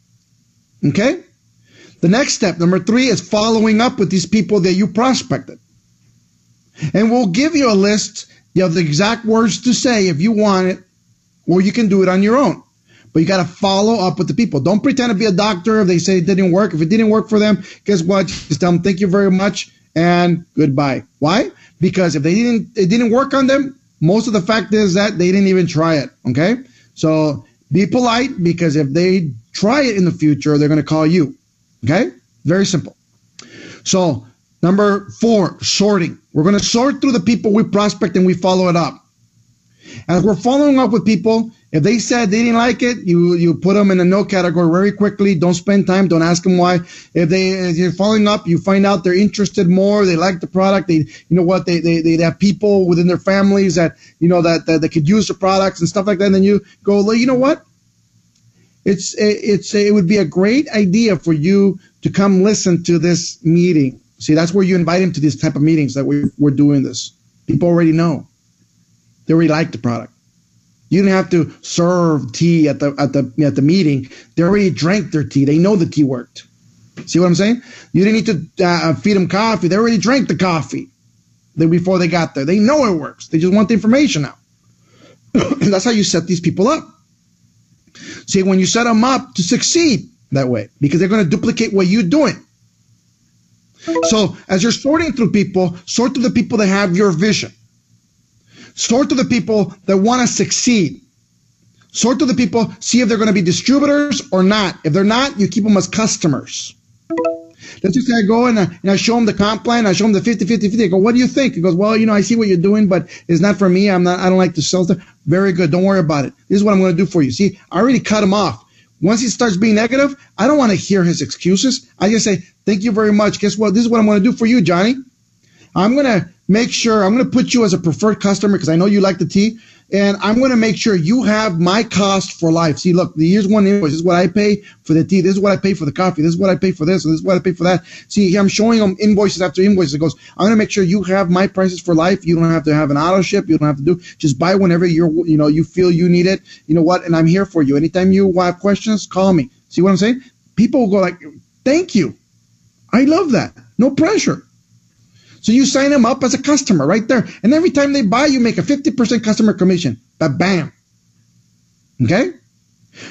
Okay? The next step, number 3, is following up with these people that you prospected. And we'll give you a list of the exact words to say if you want it, or you can do it on your own. But you got to follow up with the people. Don't pretend to be a doctor if they say it didn't work. If it didn't work for them, guess what? Just tell them thank you very much and goodbye. Why? Because if it didn't work on them, most of the fact is that they didn't even try it. Okay? So be polite, because if they try it in the future, they're going to call you. Okay? Very simple. So number 4, sorting. We're going to sort through the people we prospect and we follow it up. As we're following up with people, if they said they didn't like it, you put them in a no category very quickly. Don't spend time. Don't ask them why. If you're following up, you find out they're interested more. They like the product. They have people within their families that that could use the products and stuff like that. And then you go, well, you know what? It would be a great idea for you to come listen to this meeting. See, that's where you invite them to these type of meetings that we're doing this. People already know. They already like the product. You didn't have to serve tea at the meeting. They already drank their tea. They know the tea worked. See what I'm saying? You didn't need to feed them coffee. They already drank the coffee before they got there. They know it works. They just want the information now. That's how you set these people up. See, when you set them up to succeed that way, because they're going to duplicate what you're doing. So as you're sorting through people, sort through the people that have your vision. Sort through the people that want to succeed. Sort through the people, see if they're going to be distributors or not. If they're not, you keep them as customers. Let's just say I go and I show them the comp plan. I show them the 50-50-50. I go, what do you think? He goes, well, I see what you're doing, but it's not for me. I don't like to sell stuff. Very good. Don't worry about it. This is what I'm going to do for you. See, I already cut him off. Once he starts being negative, I don't want to hear his excuses. I just say, thank you very much. Guess what? This is what I'm going to do for you, Johnny. I'm going to make sure, I'm going to put you as a preferred customer because I know you like the tea. And I'm going to make sure you have my cost for life. See, look, here's one invoice. This is what I pay for the tea. This is what I pay for the coffee. This is what I pay for this. And this is what I pay for that. See, I'm showing them invoices after invoices. It goes, I'm going to make sure you have my prices for life. You don't have to have an auto ship. You don't have to just buy whenever you feel you need it. You know what? And I'm here for you. Anytime you have questions, call me. See what I'm saying? People will go like, thank you. I love that. No pressure. So you sign them up as a customer right there. And every time they buy, you make a 50% customer commission. Bam. Okay?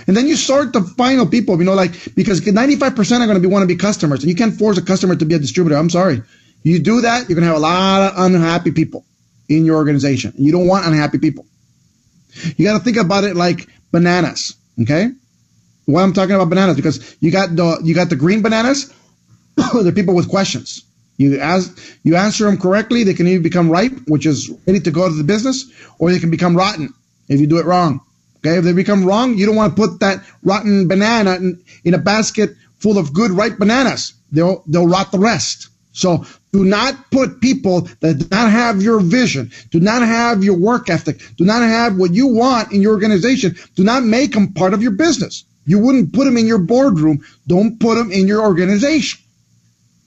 And then you sort the final people, because 95% are going to want to be customers. And you can't force a customer to be a distributor. I'm sorry. You do that, you're going to have a lot of unhappy people in your organization. You don't want unhappy people. You got to think about it like bananas. Okay? Why I'm talking about bananas? Because you got the green bananas. They're people with questions. You answer them correctly, they can either become ripe, which is ready to go to the business, or they can become rotten if you do it wrong. Okay, if they become wrong, you don't want to put that rotten banana in a basket full of good ripe bananas. They'll rot the rest. So Do not put people that do not have your vision, do not have your work ethic, do not have what you want in your organization. Do not make them part of your business. You wouldn't put them in your boardroom. Don't put them in your organization.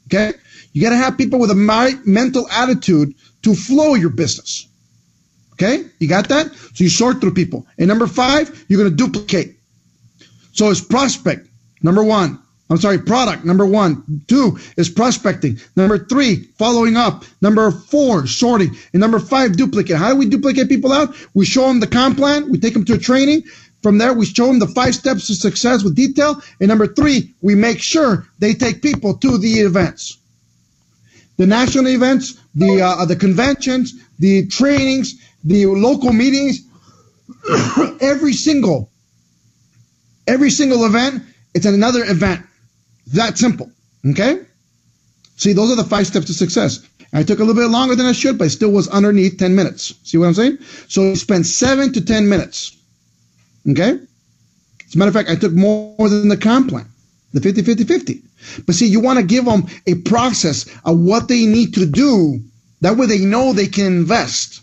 Okay? You got to have people with a mental attitude to flow your business. Okay? You got that? So you sort through people. And number 5, you're going to duplicate. So it's prospect, number 1. Product, number 1. 2 is prospecting. Number 3, following up. Number 4, sorting. And number 5, duplicate. How do we duplicate people out? We show them the comp plan. We take them to a training. From there, we show them the 5 steps to success with detail. And number 3, we make sure they take people to the events. The national events, the conventions, the trainings, the local meetings, every single event, it's another event. That simple. Okay? See, those are the 5 steps to success. I took a little bit longer than I should, but it still was underneath 10 minutes. See what I'm saying? So you spend 7 to 10 minutes. Okay? As a matter of fact, I took more than the comp plan, the 50-50-50. But see, you want to give them a process of what they need to do. That way they know they can invest.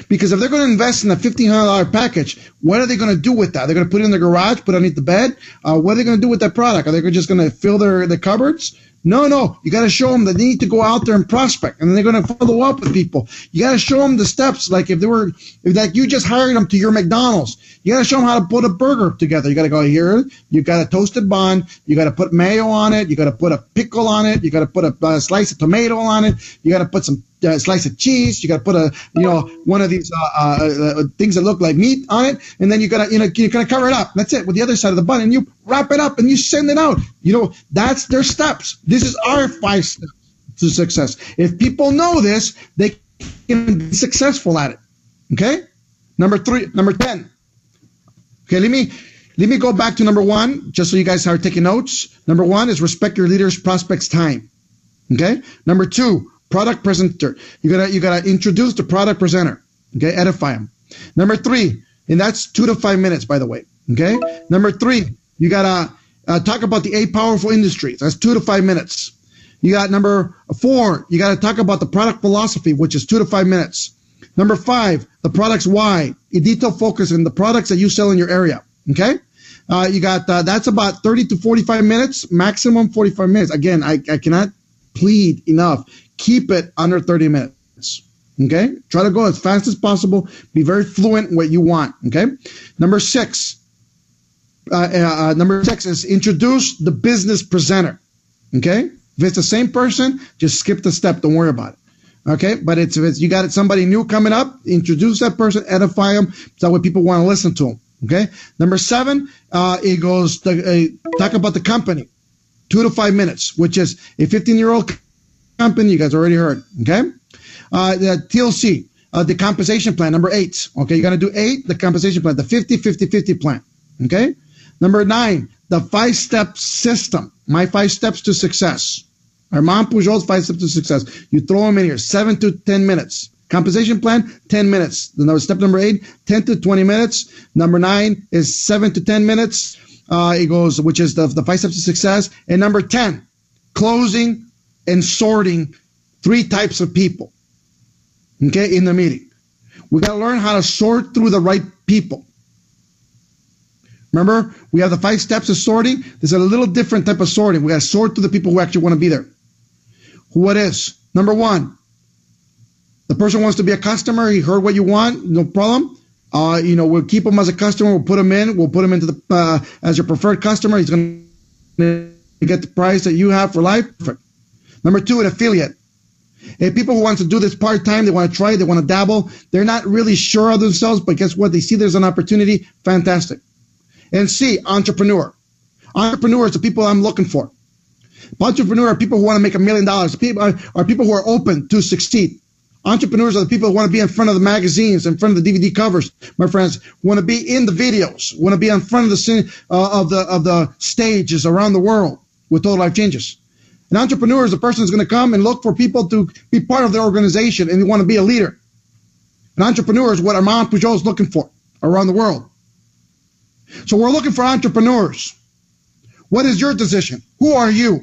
Because if they're going to invest in a $1,500 package, what are they going to do with that? They're going to put it in the garage, put it underneath the bed? What are they going to do with that product? Are they just going to fill their cupboards? No. You got to show them that they need to go out there and prospect, and then they're going to follow up with people. You got to show them the steps. Like if you just hired them to your McDonald's, you got to show them how to put a burger together. You got to go here. You got a toasted bun. You got to put mayo on it. You got to put a pickle on it. You got to put a slice of tomato on it. You got to put some slice of cheese. You got to put one of these things that look like meat on it, and then you got to cover it up. That's it with the other side of the bun, and you wrap it up and you send it out. That's their steps. This is our 5 steps to success. If people know this, they can be successful at it. Okay. Number 10. Okay. Let me go back to number 1, just so you guys are taking notes. Number 1 is respect your leaders' prospects' time. Okay. Number 2. Product presenter. You gotta introduce the product presenter. Okay, edify them. Number 3, and that's 2 to 5 minutes, by the way. Okay. Number 3, you gotta talk about the 8 powerful industries. That's 2 to 5 minutes. You got number 4, you gotta talk about the product philosophy, which is 2 to 5 minutes. Number 5, the product's why. A detailed focus on the products that you sell in your area. Okay. You got that's about 30 to 45 minutes, maximum 45 minutes. Again, I cannot plead enough. Keep it under 30 minutes. Okay? Try to go as fast as possible. Be very fluent in what you want. Okay? Number 6 is introduce the business presenter. Okay? If it's the same person, just skip the step. Don't worry about it. Okay? But if you got somebody new coming up, introduce that person, edify them. That way people want to listen to them. Okay? Number 7, it goes talk about the company. 2 to 5 minutes, which is a 15-year-old company. You guys already heard. Okay. The TLC, the compensation plan, number 8. Okay. You're going to do 8, the compensation plan, the 50-50-50 plan. Okay. Number 9, the 5-step system, my 5 steps to success. Armand Pujol's 5 steps to success. You throw them in here, 7 to 10 minutes. Compensation plan, 10 minutes. Step number 8, 10 to 20 minutes. Number 9 is 7 to 10 minutes. It goes, which is the 5 steps to success. And number 10, closing and sorting 3 types of people, okay, in the meeting. We got to learn how to sort through the right people. Remember, we have the 5 steps of sorting. There's a little different type of sorting. We got to sort through the people who actually want to be there. Who it is? Number 1, the person wants to be a customer. He heard what you want. No problem. We'll keep him as a customer. We'll put him in. We'll put him into as your preferred customer. He's going to get the price that you have for life. Perfect. Number 2, an affiliate. Hey, people who want to do this part-time, they want to try, they want to dabble. They're not really sure of themselves, but guess what? They see there's an opportunity. Fantastic. And C, entrepreneur. Entrepreneurs are the people I'm looking for. Entrepreneurs are people who want to make $1 million. People are people who are open to succeed. Entrepreneurs are the people who want to be in front of the magazines, in front of the DVD covers, my friends. Want to be in the videos. Want to be in front of the stages around the world with Total Life Changes. An entrepreneur is a person who's going to come and look for people to be part of their organization and want to be a leader. An entrepreneur is what Armand Pujol is looking for around the world. So we're looking for entrepreneurs. What is your decision? Who are you?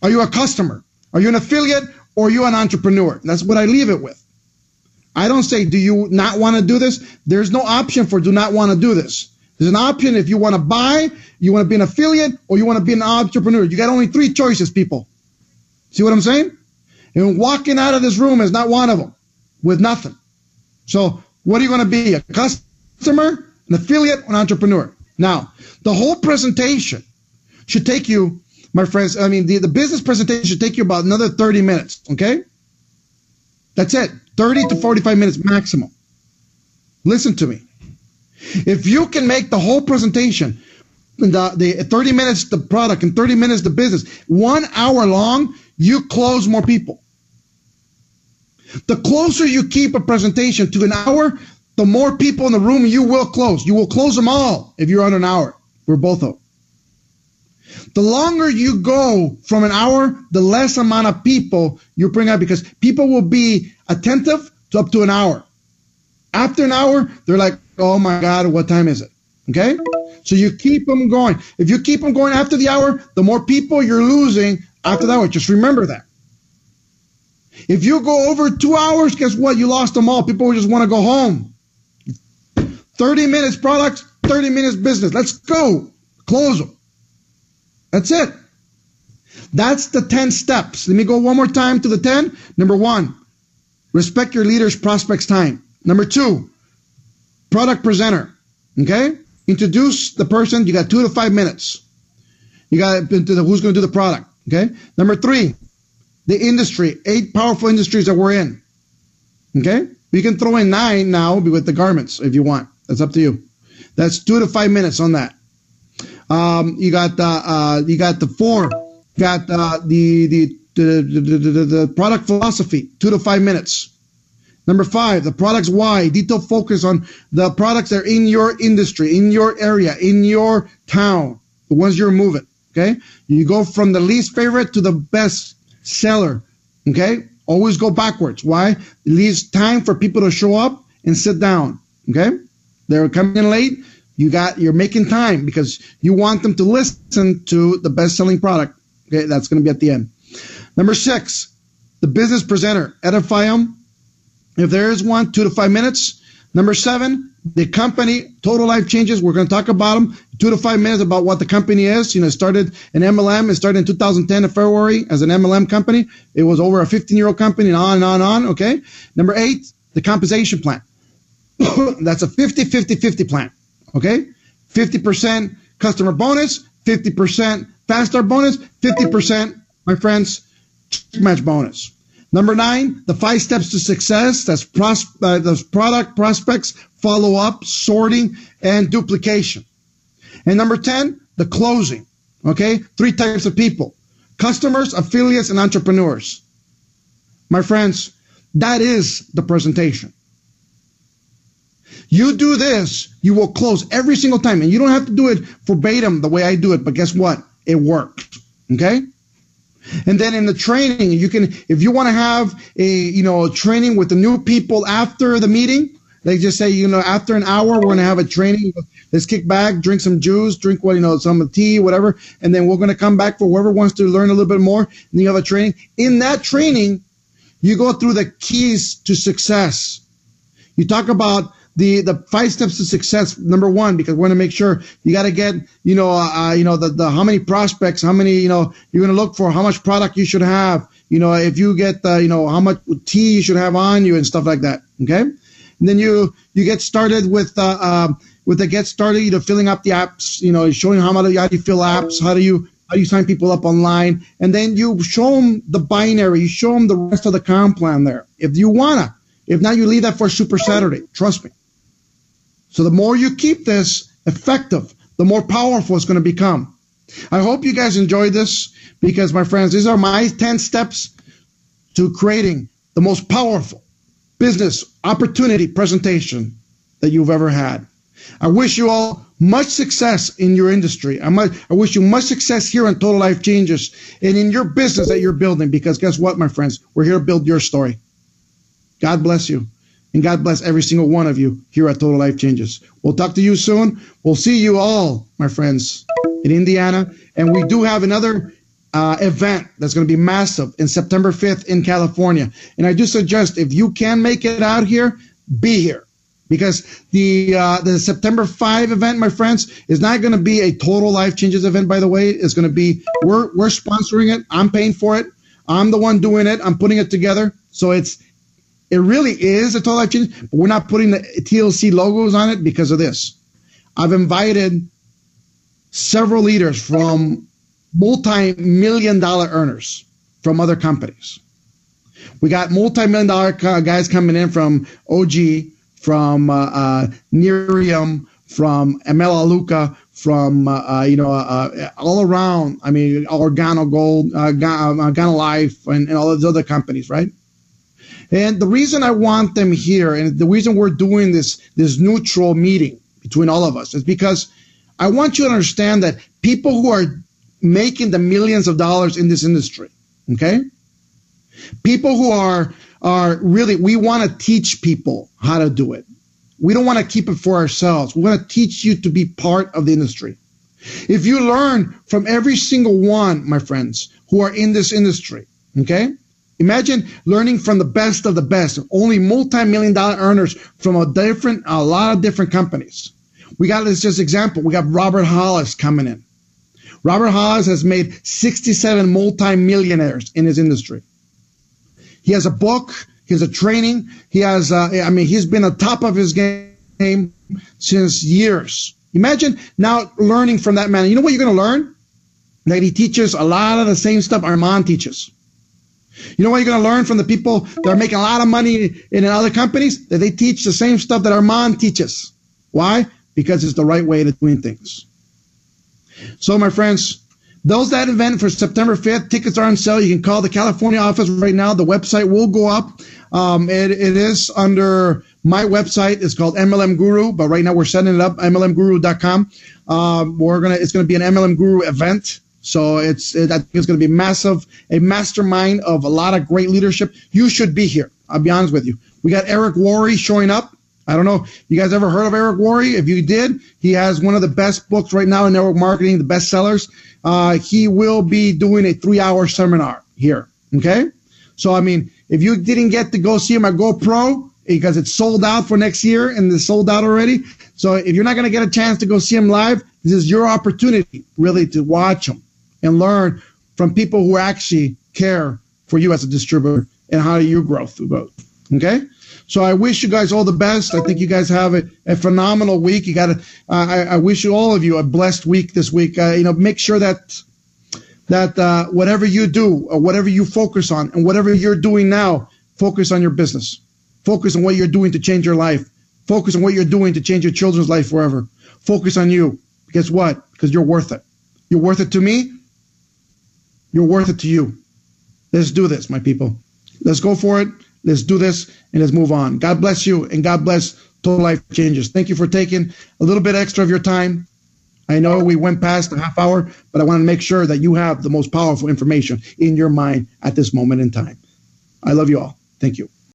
Are you a customer? Are you an affiliate? or you're an entrepreneur. That's what I leave it with. I don't say, do you not want to do this? There's no option for do not want to do this. There's an option if you want to buy, you want to be an affiliate, or you want to be an entrepreneur. You got only 3 choices, people. See what I'm saying? And walking out of this room is not one of them with nothing. So what are you going to be? A customer, an affiliate, or an entrepreneur? Now, the whole presentation should take you, my friends, the business presentation should take you about another 30 minutes, okay? That's it. 30 to 45 minutes maximum. Listen to me. If you can make the whole presentation, the 30 minutes the product and 30 minutes the business, 1 hour long, you close more people. The closer you keep a presentation to an hour, the more people in the room you will close. You will close them all if you're under an hour. We're both out. The longer you go from an hour, the less amount of people you bring out, because people will be attentive to up to an hour. After an hour, they're like, oh my God, what time is it? Okay? So you keep them going. If you keep them going after the hour, the more people you're losing after the hour. Just remember that. If you go over 2 hours, guess what? You lost them all. People just want to go home. 30 minutes products, 30 minutes business. Let's go. Close them. That's it. That's the 10 steps. Let me go one more time to the 10. Number 1, respect your leader's prospect's time. Number 2, product presenter. Okay? Introduce the person. You got 2 to 5 minutes. You got into who's going to do the product. Okay? Number 3, the industry. 8 powerful industries that we're in. Okay? You can throw in 9 now with the garments if you want. That's up to you. That's 2 to 5 minutes on that. You got the 4. You got the product philosophy. 2 to 5 minutes. Number 5, the product's why. Detailed focus on the products that are in your industry, in your area, in your town, the ones you're moving. Okay? You go from the least favorite to the best seller. Okay? Always go backwards. Why? It leaves time for people to show up and sit down. Okay? They're coming in late. You're making time because you want them to listen to the best-selling product. Okay? That's going to be at the end. Number 6, the business presenter. Edify them. If there is one, 2 to 5 minutes. Number 7, the company, total life changes. We're going to talk about them. 2 to 5 minutes about what the company is. It started an MLM. It started in 2010 in February as an MLM company. It was over a 15-year-old company and on and on and on. Okay. Number 8, the compensation plan. That's a 50-50-50 plan. Okay. 50% customer bonus, 50% fast start bonus, 50%, my friends, match bonus. Number 9, the 5 steps to success. That's those product prospects, follow up, sorting, and duplication. And number 10, the closing. Okay, 3 types of people: customers, affiliates, and entrepreneurs. My friends, that is the presentation. You do this, you will close every single time, and you don't have to do it verbatim the way I do it. But guess what? It worked. Okay. And then in the training, you can, if you want to have a training with the new people after the meeting, they just say, after an hour, we're going to have a training. Let's kick back, drink some juice, drink some tea, whatever. And then we're going to come back for whoever wants to learn a little bit more. And you have a training. In that training, you go through the keys to success. You talk about the 5 steps to success. Number 1, because we want to make sure you got to get, the how many prospects, how many, you're going to look for, how much product you should have, if you get, how much tea you should have on you and stuff like that. Okay. And then you get started with the get started, filling up the apps, showing how do you fill apps, how do you sign people up online, and then you show them the binary, you show them the rest of the comp plan there. If you wanna, if not, you leave that for Super Saturday. Trust me. So the more you keep this effective, the more powerful it's going to become. I hope you guys enjoyed this because, my friends, these are my 10 steps to creating the most powerful business opportunity presentation that you've ever had. I wish you all much success in your industry. I wish you much success here on Total Life Changes and in your business that you're building, because guess what, my friends? We're here to build your story. God bless you. And God bless every single one of you here at Total Life Changes. We'll talk to you soon. We'll see you all, my friends, in Indiana. And we do have another event that's going to be massive in September 5th in California. And I do suggest if you can make it out here, be here. Because the September 5 event, my friends, is not going to be a total life changes event, by the way. It's going to be, we're sponsoring it. I'm paying for it. I'm the one doing it. I'm putting it together. So it really is a total life change, but we're not putting the TLC logos on it because of this. I've invited several leaders from multi-million-dollar earners from other companies. We got multi-million-dollar guys coming in from OG, from Nerium, from ML Aluka, from all around. I mean, Organo Gold, Organo Life, and all those other companies, right? And the reason I want them here, and the reason we're doing this neutral meeting between all of us, is because I want you to understand that people who are making the millions of dollars in this industry, okay? People who are really, we want to teach people how to do it. We don't want to keep it for ourselves. We want to teach you to be part of the industry. If you learn from every single one, my friends, who are in this industry, okay? Imagine learning from the best of the best, only multi-million-dollar earners from a lot of different companies. We got this just example. We got Robert Hollis coming in. Robert Hollis has made 67 multi-millionaires in his industry. He has a book. He has a training. He has, he's been on top of his game since years. Imagine now learning from that man. You know what you're going to learn? That he teaches a lot of the same stuff Armand teaches. You know what you're going to learn from the people that are making a lot of money in other companies? That they teach the same stuff that Armand teaches. Why? Because it's the right way to doing things. So, my friends, that event for September 5th, tickets are on sale. You can call the California office right now. The website will go up. It is under my website. It's called MLM Guru, but right now we're setting it up, MLMGuru.com. It's going to be an MLM Guru event. So I think it's going to be massive, a mastermind of a lot of great leadership. You should be here. I'll be honest with you. We got Eric Worre showing up. I don't know. You guys ever heard of Eric Worre? If you did, he has one of the best books right now in network marketing, the best sellers. He will be doing a 3-hour seminar here. Okay. So, if you didn't get to go see him at GoPro because it's sold out for next year and it's sold out already. So if you're not going to get a chance to go see him live, this is your opportunity really to watch him and learn from people who actually care for you as a distributor and how you grow through both. Okay. So I wish you guys all the best. I think you guys have a phenomenal week. I wish you all of you a blessed week this week. Make sure that whatever you do or whatever you focus on and whatever you're doing now, focus on your business. Focus on what you're doing to change your life. Focus on what you're doing to change your children's life forever. Focus on you. Guess what? Because you're worth it. You're worth it to me. You're worth it to you. Let's do this, my people. Let's go for it. Let's do this and let's move on. God bless you and God bless Total Life Changers. Thank you for taking a little bit extra of your time. I know we went past a half hour, but I want to make sure that you have the most powerful information in your mind at this moment in time. I love you all. Thank you.